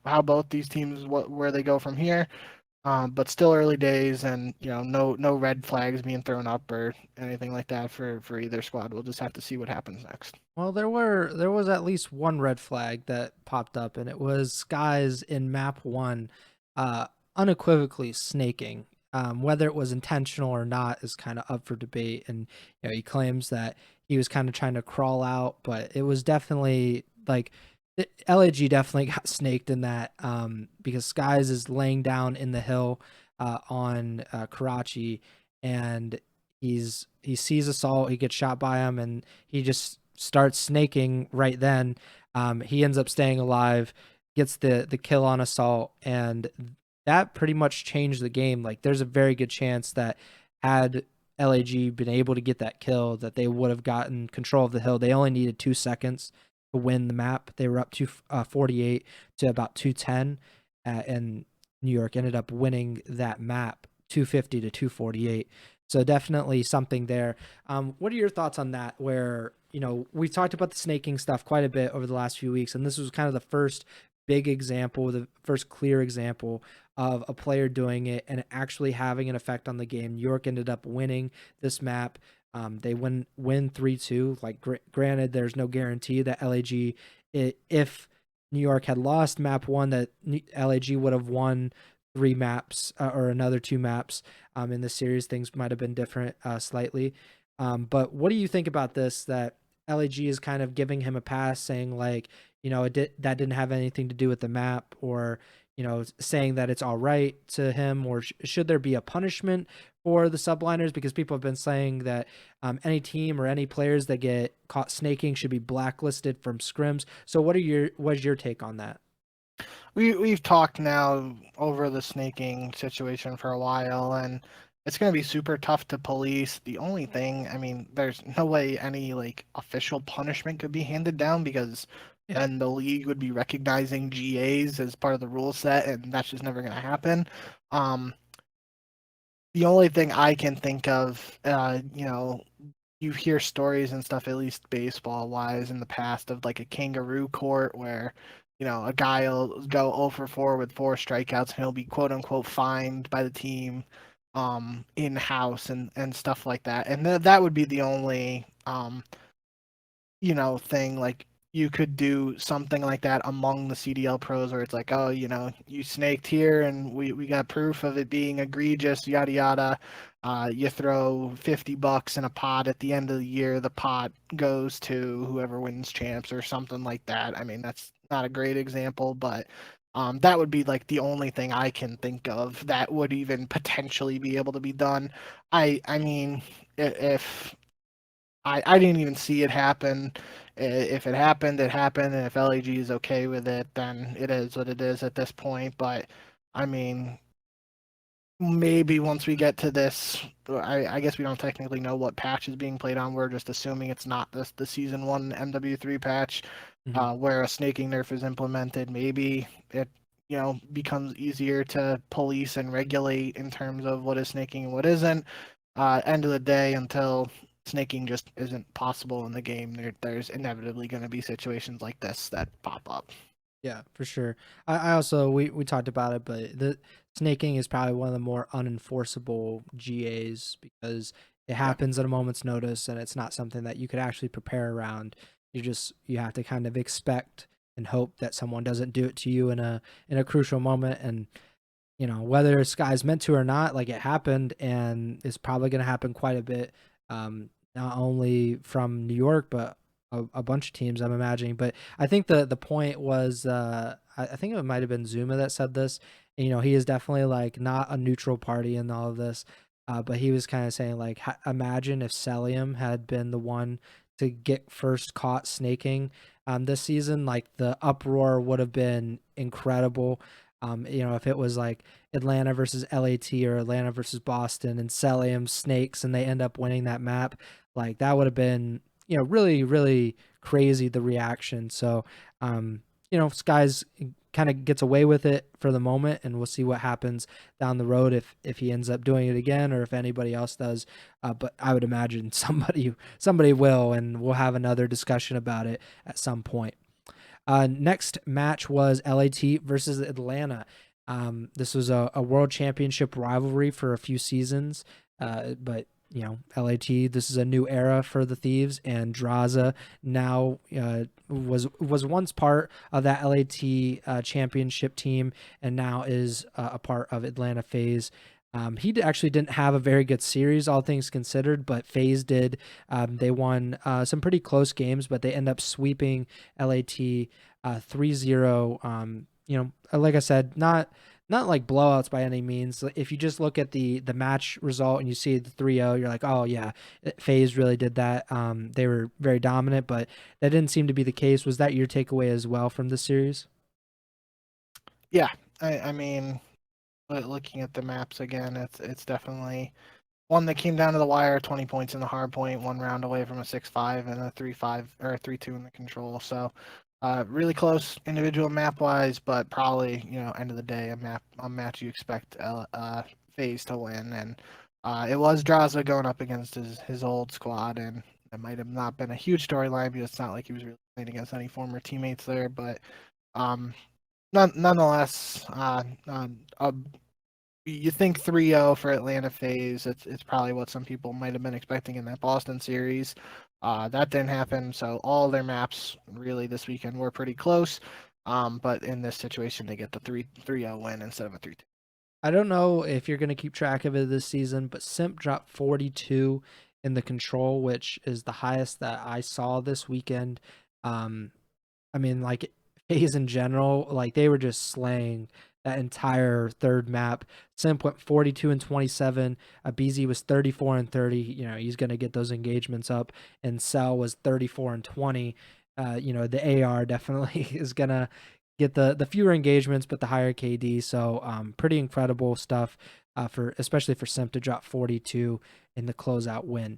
Speaker 2: how both these teams where they go from here. But still early days, and no red flags being thrown up or anything like that for either squad. We'll just have to see what happens next.
Speaker 1: Well, there was at least one red flag that popped up, and it was Skies in map 1 unequivocally snaking. Whether it was intentional or not is kind of up for debate, and he claims that he was kind of trying to crawl out, but it was definitely like LAG definitely got snaked in that, because Skies is laying down in the hill on Karachi, and he sees Assault, he gets shot by him, and he just starts snaking right then. He ends up staying alive, gets the kill on Assault, and that pretty much changed the game. Like there's a very good chance that had LAG been able to get that kill, that they would have gotten control of the hill. They only needed 2 seconds to win the map. They were up to 48 to about 210, and New York ended up winning that map 250 to 248. So definitely something there. What are your thoughts on that? Where we've talked about the snaking stuff quite a bit over the last few weeks, and this was kind of the first big example, the first clear example of a player doing it and actually having an effect on the game. New York ended up winning this map. They win 3-2. Like granted, there's no guarantee that LAG, if New York had lost map 1, that LAG would have won 3 maps or another 2 maps in the series. Things might have been different slightly. But what do you think about this, that LAG is kind of giving him a pass, saying like, that didn't have anything to do with the map, or saying that it's all right to him, or should there be a punishment for the subliners? Because people have been saying that any team or any players that get caught snaking should be blacklisted from scrims. So what's your take on that?
Speaker 2: We've talked now over the snaking situation for a while, and it's going to be super tough to police. The only thing, I mean, there's no way any like official punishment could be handed down, because then the league would be recognizing GAs as part of the rule set, and that's just never going to happen. the only thing I can think of, you hear stories and stuff, at least baseball wise, in the past of like a kangaroo court where, a guy will go 0 for 4 with 4 strikeouts and he'll be quote unquote fined by the team in house and stuff like that. And that would be the only thing like you could do something like that among the CDL pros where it's like, oh, you snaked here and we got proof of it being egregious, yada yada. You throw $50 in a pot at the end of the year, the pot goes to whoever wins champs or something like that. I mean, that's not a great example, but that would be like the only thing I can think of that would even potentially be able to be done. I mean, if I didn't even see it happen. If it happened, it happened, and if LAG is okay with it, then it is what it is at this point. But I mean, maybe once we get to this, I guess we don't technically know what patch is being played on. We're just assuming it's not the season 1 MW3 patch, where a snaking nerf is implemented. Maybe it becomes easier to police and regulate in terms of what is snaking and what isn't. End of the day, until snaking just isn't possible in the game, there's inevitably going to be situations like this that pop up.
Speaker 1: Yeah, for sure. I also we talked about it, but the snaking is probably one of the more unenforceable GAs because it
Speaker 2: Yeah.
Speaker 1: happens at a moment's notice and it's not something that you could actually prepare around. You have to kind of expect and hope that someone doesn't do it to you in a crucial moment. And whether Sky's meant to or not, like it happened and it's probably going to happen quite a bit, not only from New York but a bunch of teams, I'm imagining. But I think the point was, I think it might have been ZooMaa that said this. And, he is definitely like not a neutral party in all of this, but he was kind of saying like, imagine if Celium had been the one to get first caught snaking this season, like the uproar would have been incredible. If it was like Atlanta versus LAT or Atlanta versus Boston and Celium snakes and they end up winning that map, like that would have been, really, really crazy, the reaction. So, Skies kind of gets away with it for the moment, and we'll see what happens down the road if he ends up doing it again or if anybody else does. But I would imagine somebody will, and we'll have another discussion about it at some point. Next match was LAT versus Atlanta. This was a world championship rivalry for a few seasons, but LAT, this is a new era for the Thieves, and Draza now was once part of that LAT championship team and now is a part of Atlanta FaZe. He actually didn't have a very good series, all things considered, but FaZe did. They won some pretty close games, but they end up sweeping LAT 3-0. Like I said, not like blowouts by any means. If you just look at the match result and you see the 3-0, you're like, oh yeah, FaZe really did that. They were very dominant, but that didn't seem to be the case. Was that your takeaway as well from this series?
Speaker 2: Yeah, I mean, looking at the maps again, it's definitely one that came down to the wire. 20 points in the hard point, 1 round away from a 6-5 and a 3-5 or a 3-2 in the control. So, really close individual map wise, but probably end of the day a match you expect FaZe to win. And it was Draza going up against his old squad, and it might have not been a huge storyline because it's not like he was really playing against any former teammates there, but nonetheless, you think 3-0 for Atlanta FaZe. It's probably what some people might have been expecting in that Boston series. That didn't happen, so all their maps really this weekend were pretty close. But in this situation, they get the 3-0 win instead of a 3-2.
Speaker 1: I don't know if you're going to keep track of it this season, but Simp dropped 42 in the control, which is the highest that I saw this weekend. I mean, like FaZe in general, like they were just slaying that entire third map. Simp went 42 and 27. BZ was 34 and 30. He's gonna get those engagements up. And Cell was 34 and 20. The AR definitely is gonna get the fewer engagements, but the higher KD. So pretty incredible stuff for especially for Simp to drop 42 in the closeout win.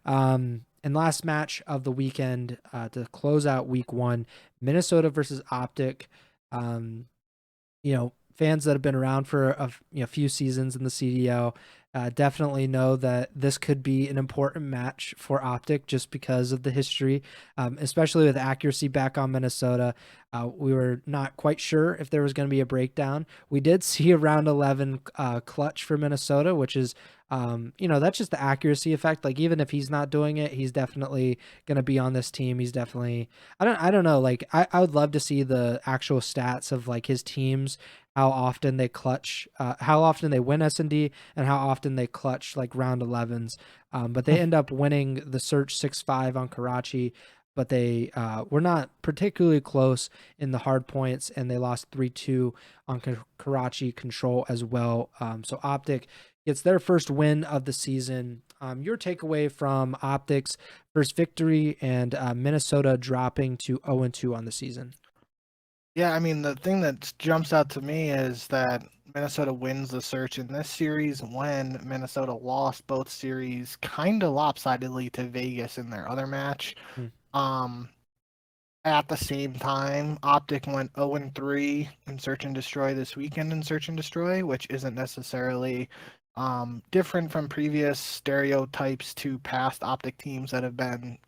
Speaker 1: And last match of the weekend to close out week 1, Minnesota versus OPTIC. Fans that have been around for a few seasons in the CDL, definitely know that this could be an important match for OPTIC just because of the history, especially with accuracy back on Minnesota. We were not quite sure if there was going to be a breakdown. We did see a round 11 clutch for Minnesota, which is, that's just the accuracy effect. Like, even if he's not doing it, he's definitely going to be on this team. He's definitely, I don't know. Like, I would love to see the actual stats of like his teams, how often they clutch, how often they win S&D, and how often they clutch like round 11s. But they end up winning the search 6-5 on Karachi, but they were not particularly close in the hard points, and they lost 3-2 on Karachi control as well. So OPTIC gets their first win of the season. Your takeaway from OPTIC's first victory and Minnesota dropping to 0-2 on the season?
Speaker 2: Yeah, I mean, the thing that jumps out to me is that Minnesota wins the search in this series when Minnesota lost both series kind of lopsidedly to Vegas in their other match. Um, at the same time, OPTIC went 0-3 in Search and Destroy this weekend in Search and Destroy, which isn't necessarily different from previous stereotypes to past OPTIC teams that have been,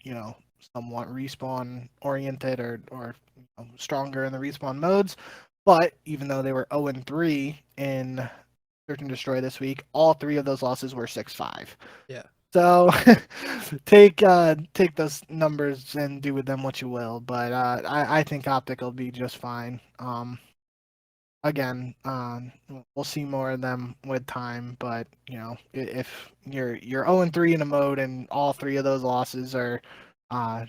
Speaker 2: somewhat respawn oriented or stronger in the respawn modes. But even though they were 0-3 in Search and Destroy this week, all three of those losses were 6-5.
Speaker 1: Yeah.
Speaker 2: So take those numbers and do with them what you will. But I think OPTIC will be just fine. Again, we'll see more of them with time. But if you're 0-3 in a mode and all three of those losses are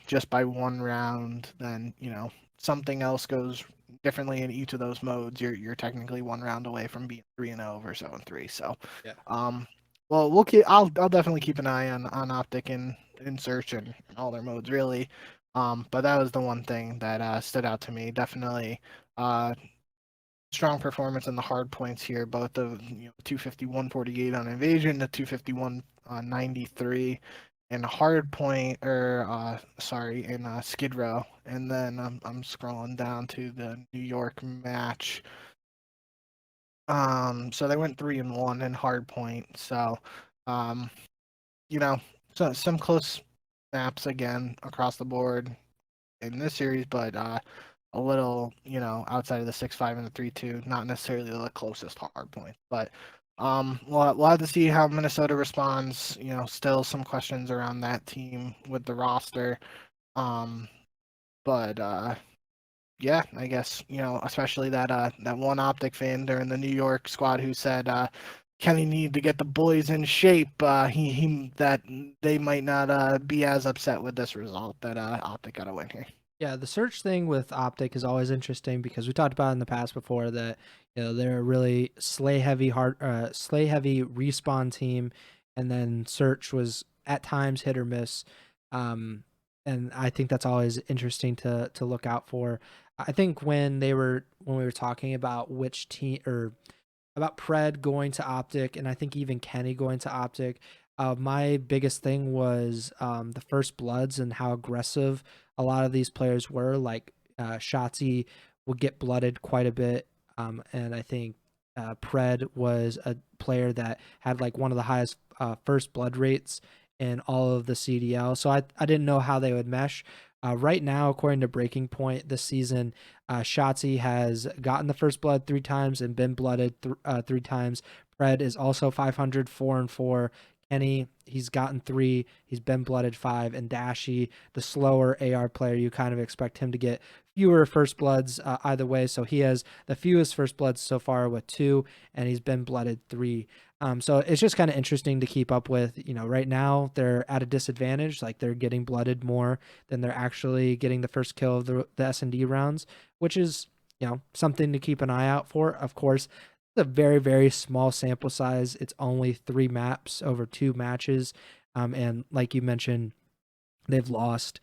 Speaker 2: just by one round, then something else goes differently in each of those modes. You're technically one round away from being 3-0 versus 0-3. So
Speaker 1: yeah.
Speaker 2: Well, we'll keep. I'll definitely keep an eye on OPTIC in Search and all their modes really. But that was the one thing that stood out to me. Definitely, strong performance in the hard points here. Both the 250-148 on Invasion, the 251-93, and hard point in Skid Row. And then I'm scrolling down to the New York match. So they went 3-1 in hard point. So, so some close maps again across the board in this series, but a little, outside of the 6-5 and the 3-2, not necessarily the closest hard point. But we'll have to see how Minnesota responds. Still some questions around that team with the roster. But yeah, I guess, especially that one OPTIC fan during the New York squad who said Kenny need to get the boys in shape. That they might not be as upset with this result that OPTIC got a win here.
Speaker 1: Yeah, the search thing with OPTIC is always interesting because we talked about in the past before that they're a really slay heavy respawn team, and then search was at times hit or miss. And I think that's always interesting to look out for. I think when we were talking about which team or about Pred going to OPTIC, and I think even Kenny going to OPTIC, my biggest thing was the first bloods and how aggressive a lot of these players were. Like Shotzi would get blooded quite a bit, and I think Pred was a player that had like one of the highest first blood rates in all of the CDL. So I didn't know how they would mesh. Right now, according to Breaking Point, this season, Shotzi has gotten the first blood 3 times and been blooded 3 times. Pred is also 500, 4-4. Kenny, he's gotten 3, he's been blooded 5, and Dashi, the slower AR player, you kind of expect him to get fewer first bloods either way. So he has the fewest first bloods so far with 2, and he's been blooded 3. So it's just kind of interesting to keep up with. Right now they're at a disadvantage, like they're getting blooded more than they're actually getting the first kill of the S&D rounds, which is, something to keep an eye out for. Of course, it's a very, very small sample size. It's only 3 maps over 2 matches. And like you mentioned, they've lost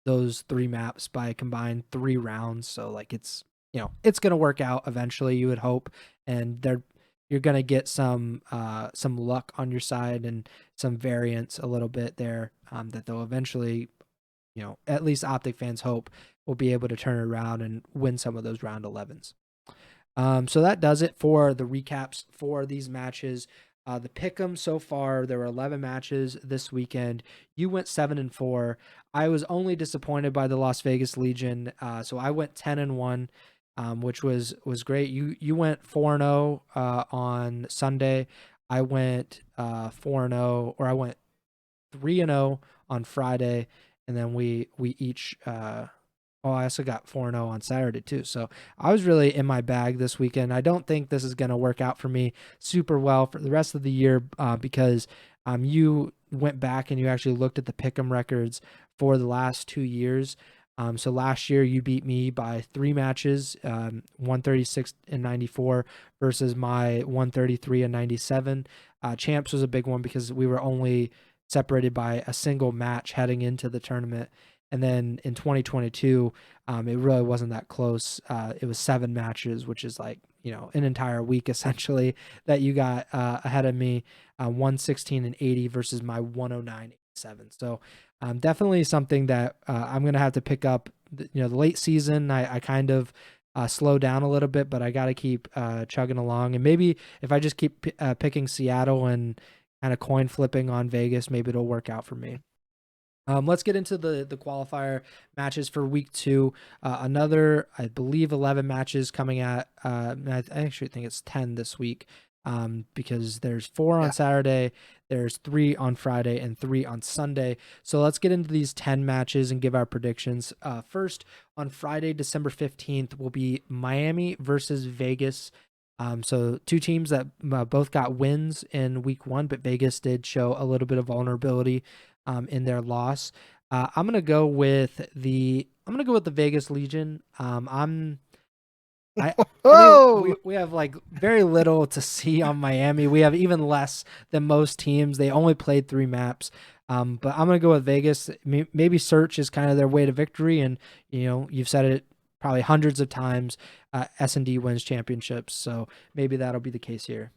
Speaker 1: those 3 maps by a combined 3 rounds. So like it's going to work out eventually, you would hope. And you're going to get some luck on your side and some variance a little bit there, that they'll eventually, at least OPTIC fans hope, will be able to turn it around and win some of those round 11s. So that does it for the recaps for these matches. The pick'em so far, there were 11 matches this weekend. You went 7-4. I was only disappointed by the Las Vegas Legion, so I went 10-1, which was great. You went 4-0 on Sunday. I went 4-0, or I went 3-0 on Friday, and then we each I also got 4-0 on Saturday too. So I was really in my bag this weekend. I don't think this is going to work out for me super well for the rest of the year because you went back and you actually looked at the pick'em records for the last 2 years. So last year you beat me by 3 matches, 136 and 94 versus my 133 and 97. Champs was a big one because we were only separated by a single match heading into the tournament. And then in 2022, it really wasn't that close. It was 7 matches, which is like, an entire week essentially that you got ahead of me, 116 and 80 versus my 109.87. So definitely something that I'm going to have to pick up. The late season, I kind of slow down a little bit, but I got to keep chugging along. And maybe if I just keep picking Seattle and kind of coin flipping on Vegas, maybe it'll work out for me. Let's get into the qualifier matches for week 2. Another, I believe, 11 matches coming at. I actually think it's 10 this week, because there's 4 on Saturday, there's 3 on Friday, and 3 on Sunday. So let's get into these 10 matches and give our predictions. First, on Friday, December 15th, will be Miami versus Vegas. So 2 teams that both got wins in week 1, but Vegas did show a little bit of vulnerability in their loss. I'm gonna go with the Vegas Legion. We have like very little to see on Miami. We have even less than most teams. They only played 3 maps. But I'm gonna go with Vegas. Maybe search is kind of their way to victory, and you've said it probably hundreds of times. S&D wins championships, so maybe that'll be the case here.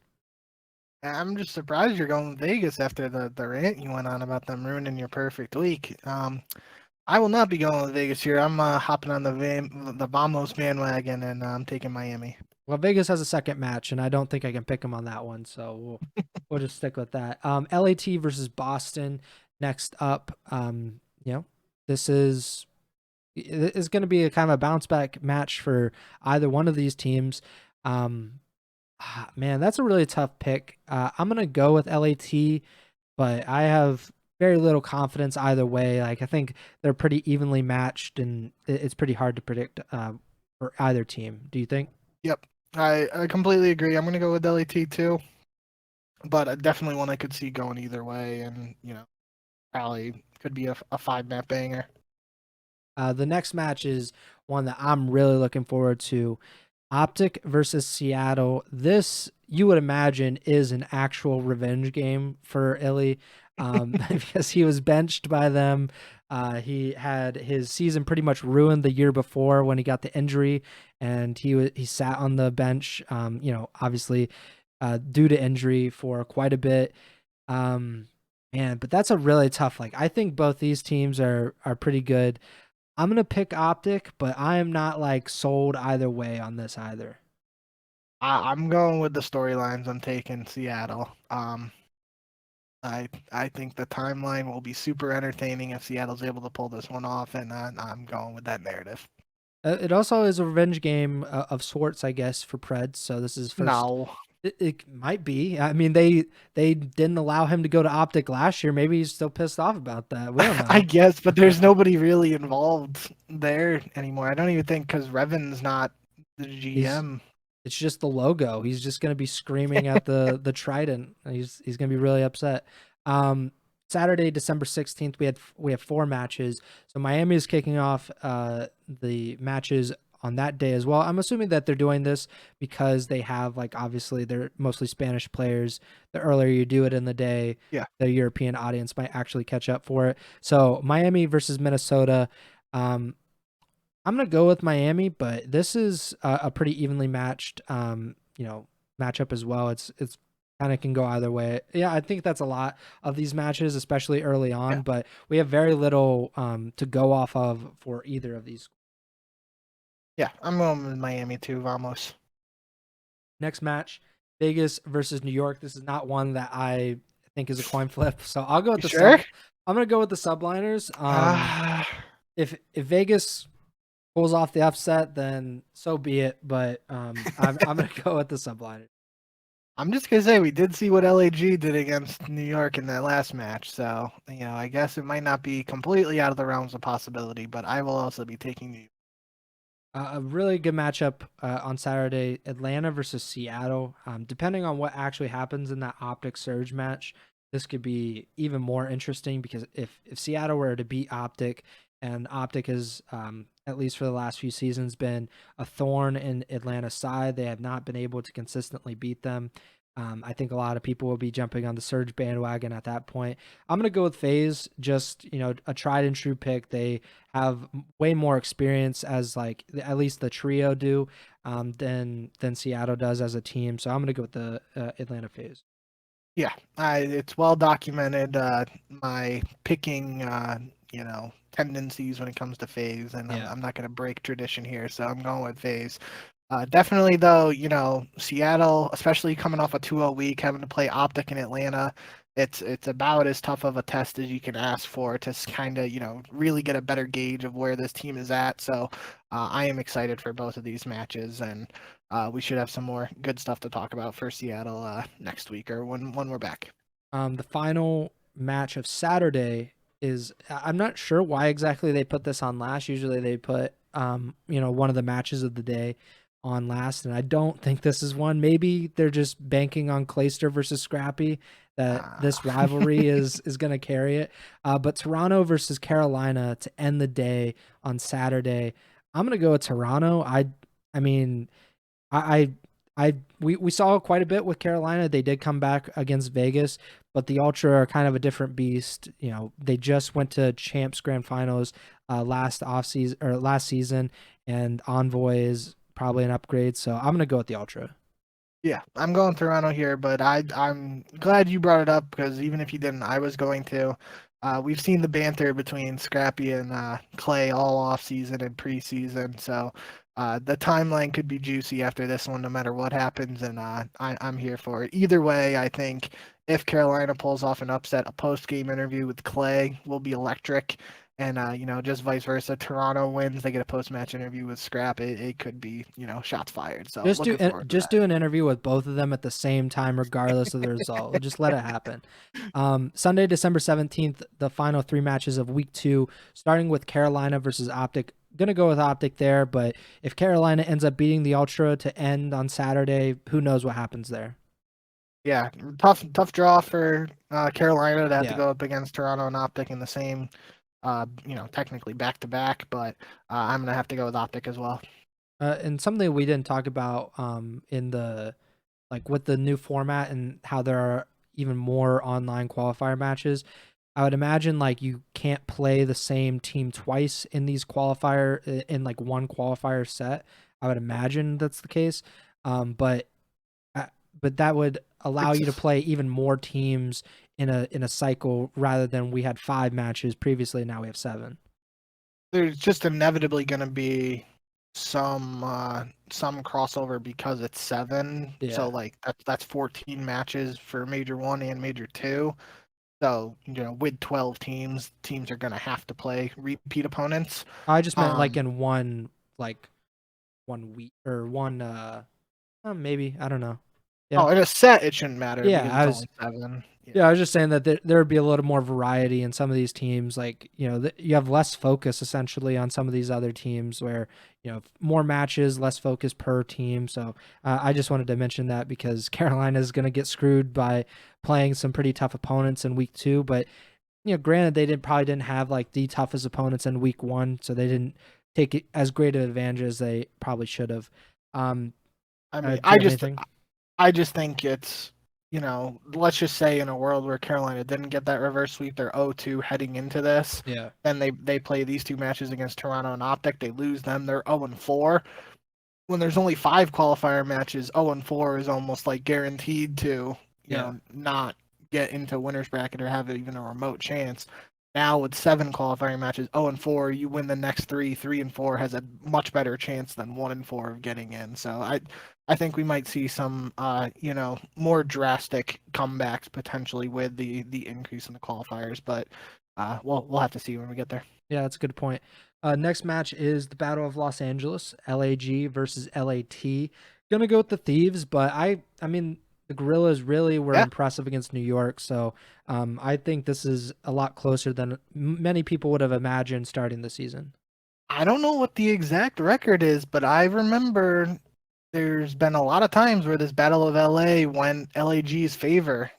Speaker 2: I'm just surprised you're going Vegas after the rant you went on about them ruining your perfect week. I will not be going with Vegas here. I'm hopping on the Vamos bandwagon, and I'm taking Miami.
Speaker 1: Well, Vegas has a second match, and I don't think I can pick them on that one, so we'll just stick with that. LAT versus Boston next up. This is going to be a kind of a bounce back match for either one of these teams. Man, that's a really tough pick. I'm going to go with LAT, but I have very little confidence either way. Like, I think they're pretty evenly matched, and it's pretty hard to predict for either team. Do you think?
Speaker 2: Yep, I completely agree. I'm going to go with LAT too, but definitely one I could see going either way, and probably could be a 5-map banger.
Speaker 1: The next match is one that I'm really looking forward to. OPTIC versus Seattle. This, you would imagine, is an actual revenge game for ILLEY, because he was benched by them. He had his season pretty much ruined the year before when he got the injury, and he sat on the bench, obviously due to injury for quite a bit. But that's a really tough. Like, I think both these teams are pretty good. I'm going to pick OPTIC, but I am not like sold either way on this either.
Speaker 2: I'm going with the storylines. I'm taking Seattle. I think the timeline will be super entertaining if Seattle's able to pull this one off, and I'm going with that narrative.
Speaker 1: It also is a revenge game of sorts, I guess, for Preds. So this is first.
Speaker 2: No.
Speaker 1: It might be. I mean, they didn't allow him to go to OPTIC last year. Maybe he's still pissed off about that. We don't know.
Speaker 2: I guess, but there's nobody really involved there anymore. I don't even think, because Revan's not the GM.
Speaker 1: It's just the logo. He's just going to be screaming at the trident. He's going to be really upset. Saturday, December 16th, we have 4 matches. So Miami is kicking off the matches on that day as well. I'm assuming that they're doing this because they have, like, obviously they're mostly Spanish players. The earlier you do it in the day, the European audience might actually catch up for it. So Miami versus Minnesota. I'm going to go with Miami, but this is a pretty evenly matched, matchup as well. It's kind of can go either way. Yeah, I think that's a lot of these matches, especially early on, but we have very little to go off of for either of these.
Speaker 2: Yeah, I'm going with Miami too, vamos.
Speaker 1: Next match Vegas versus New York. This is not one that I think is a coin flip. So I'll go with
Speaker 2: You
Speaker 1: the
Speaker 2: sure?
Speaker 1: sub. I'm gonna go with the subliners.
Speaker 2: Ah,
Speaker 1: If Vegas pulls off the upset, then so be it. But I'm gonna go with the subliners.
Speaker 2: I'm just gonna say we did see what LAG did against New York in that last match, so I guess it might not be completely out of the realms of possibility, but I will also be taking New York.
Speaker 1: A really good matchup on Saturday, Atlanta versus Seattle. Depending on what actually happens in that Optic Surge match, this could be even more interesting because if Seattle were to beat Optic, and Optic has, at least for the last few seasons, been a thorn in Atlanta's side, they have not been able to consistently beat them. I think a lot of people will be jumping on the Surge bandwagon at that point. I'm going to go with FaZe, just, a tried and true pick. They have way more experience as, like, at least the trio do, than Seattle does as a team. So I'm going to go with the Atlanta FaZe.
Speaker 2: Yeah, it's well documented. My picking, tendencies when it comes to FaZe, and
Speaker 1: Yeah.
Speaker 2: I'm not going to break tradition here, so I'm going with FaZe. Definitely, though, Seattle, especially coming off a 2-0 week, having to play Optic in Atlanta, it's about as tough of a test as you can ask for to kind of, really get a better gauge of where this team is at. So I am excited for both of these matches, and we should have some more good stuff to talk about for Seattle next week or when we're back.
Speaker 1: The final match of Saturday is, I'm not sure why exactly they put this on last. Usually they put one of the matches of the day on last, and I don't think this is one. Maybe they're just banking on Clayster versus Scrappy, that this rivalry is going to carry it. But Toronto versus Carolina to end the day on Saturday. I'm going to go with Toronto. I mean, we saw quite a bit with Carolina. They did come back against Vegas, but the Ultra are kind of a different beast. They just went to Champs Grand Finals last season, and Envoy is probably an upgrade. So I'm gonna go with the Ultra.
Speaker 2: Yeah, I'm going Toronto here, but I'm glad you brought it up because even if you didn't, I was going to. We've seen the banter between Scrappy and Clay all off season and preseason, so the timeline could be juicy after this one, no matter what happens, and I'm here for it. Either way, I think if Carolina pulls off an upset, a post game interview with Clay will be electric. And just vice versa. Toronto wins, they get a post match interview with Scrap. It could be, shots fired. So looking forward to that.
Speaker 1: Do an interview with both of them at the same time, regardless of the result. Just let it happen. Sunday, December 17th, the final 3 matches of week 2, starting with Carolina versus Optic. Gonna go with Optic there, but if Carolina ends up beating the Ultra to end on Saturday, who knows what happens there.
Speaker 2: Yeah, tough draw for Carolina to have to
Speaker 1: Yeah.
Speaker 2: go up against Toronto and Optic in the same, technically back to back, but I'm gonna have to go with Optic as well.
Speaker 1: And something we didn't talk about in the, like, with the new format and how there are even more online qualifier matches. I would imagine, like, you can't play the same team twice in these in like one qualifier set. I would imagine that's the case. But that would allow you to play even more teams in a cycle rather than we had 5 matches previously. Now we have 7.
Speaker 2: There's just inevitably gonna be some crossover because it's 7.
Speaker 1: Yeah.
Speaker 2: So like that's 14 matches for Major 1 and Major 2. So, with 12 teams are going to have to play repeat opponents.
Speaker 1: I just meant like in one week or one maybe, I don't know.
Speaker 2: Yeah. Oh, in a set it shouldn't matter because it's only 7.
Speaker 1: Yeah, I was just saying that there would be a little more variety in some of these teams. Like, you have less focus essentially on some of these other teams where, more matches, less focus per team. So I just wanted to mention that because Carolina is going to get screwed by playing some pretty tough opponents in week 2. But, granted, they probably didn't have like the toughest opponents in week 1. So they didn't take it as great an advantage as they probably should have.
Speaker 2: I mean, I just think it's, let's just say in a world where Carolina didn't get that reverse sweep, they're 0-2 heading into this.
Speaker 1: Yeah.
Speaker 2: Then they play these 2 matches against Toronto and Optic. They lose them. They're 0-4. When there's only 5 qualifier matches, 0-4 is almost like guaranteed to, not get into winner's bracket or have even a remote chance. Now with 7 qualifying matches, 0-4, you win the next 3. 3-4 has a much better chance than 1-4 of getting in. So I think we might see some more drastic comebacks potentially with the increase in the qualifiers, but we'll have to see when we get there.
Speaker 1: Yeah, that's a good point. Next match is the Battle of Los Angeles, LAG versus LAT. Gonna go with the Thieves, but I mean the Gorillas really were impressive against New York, so I think this is a lot closer than many people would have imagined starting the season.
Speaker 2: I don't know what the exact record is, but I remember there's been a lot of times where this Battle of LA went LAG's favor.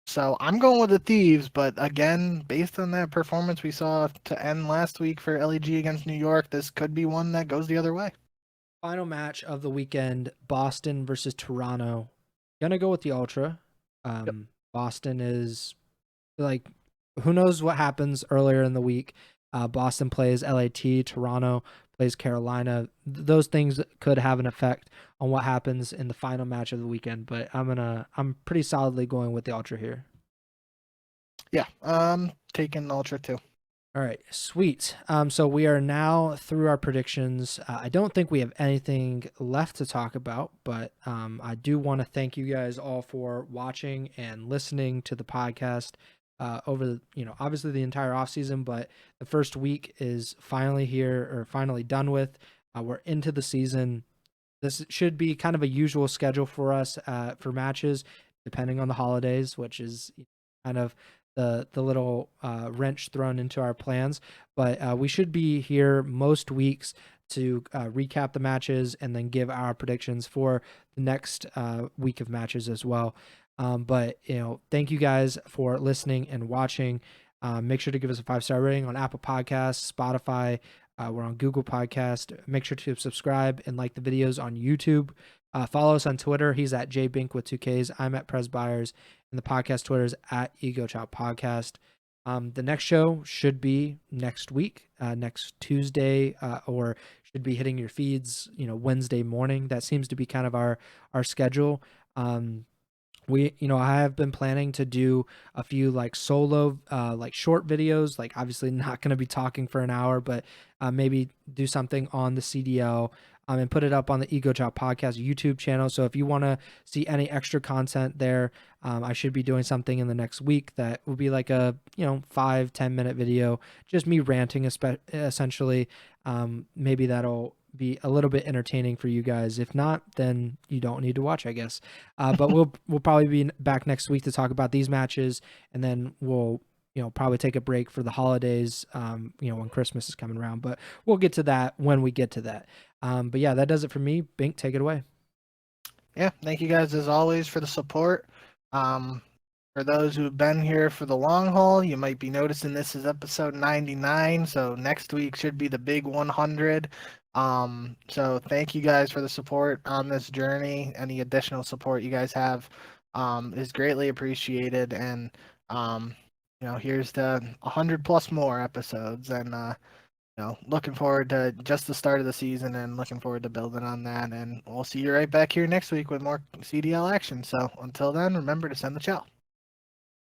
Speaker 2: So I'm going with the Thieves, but again, based on that performance we saw to end last week for LAG against New York, this could be one that goes the other way.
Speaker 1: Final match of the weekend, Boston versus Toronto. Gonna go with the Ultra. Boston is like, who knows what happens earlier in the week. Boston plays LAT, Toronto plays Carolina. Those things could have an effect on what happens in the final match of the weekend, but I'm pretty solidly going with the Ultra here.
Speaker 2: Yeah, taking the Ultra too.
Speaker 1: All right, sweet. So we are now through our predictions. I don't think we have anything left to talk about, but I do want to thank you guys all for watching and listening to the podcast over the, obviously the entire off season, but the first week is finally here, or finally done with. We're into the season. This should be kind of a usual schedule for us for matches, depending on the holidays, which is kind of the little wrench thrown into our plans. But we should be here most weeks to recap the matches and then give our predictions for the next week of matches as well. But thank you guys for listening and watching. Make sure to give us a 5-star rating on Apple Podcasts, Spotify. We're on Google Podcast. Make sure to subscribe and like the videos on YouTube. Follow us on Twitter. He's at jbink with 2Ks. I'm at Pres Byers. And the podcast Twitter is at Ego Chall Podcast. The next show should be next week, next Tuesday, or should be hitting your feeds, Wednesday morning. That seems to be kind of our schedule. I have been planning to do a few like solo, like short videos, like obviously not going to be talking for an hour, but maybe do something on the CDL and put it up on the Ego Chall Podcast YouTube channel. So if you want to see any extra content there, I should be doing something in the next week that will be like a, 5-10 minute video, just me ranting essentially. Maybe that'll be a little bit entertaining for you guys. If not, then you don't need to watch, I guess. But we'll probably be back next week to talk about these matches, and then we'll probably take a break for the holidays, when Christmas is coming around. But we'll get to that when we get to that. But yeah, that does it for me. Bink, take it away.
Speaker 2: Yeah, thank you guys as always for the support. For those who've been here for the long haul, you might be noticing this is episode 99, so next week should be the big 100. So thank you guys for the support on this journey. Any additional support you guys have is greatly appreciated, and here's to 100 plus more episodes, and looking forward to just the start of the season and looking forward to building on that. And we'll see you right back here next week with more CDL action. So until then, remember to send the chow.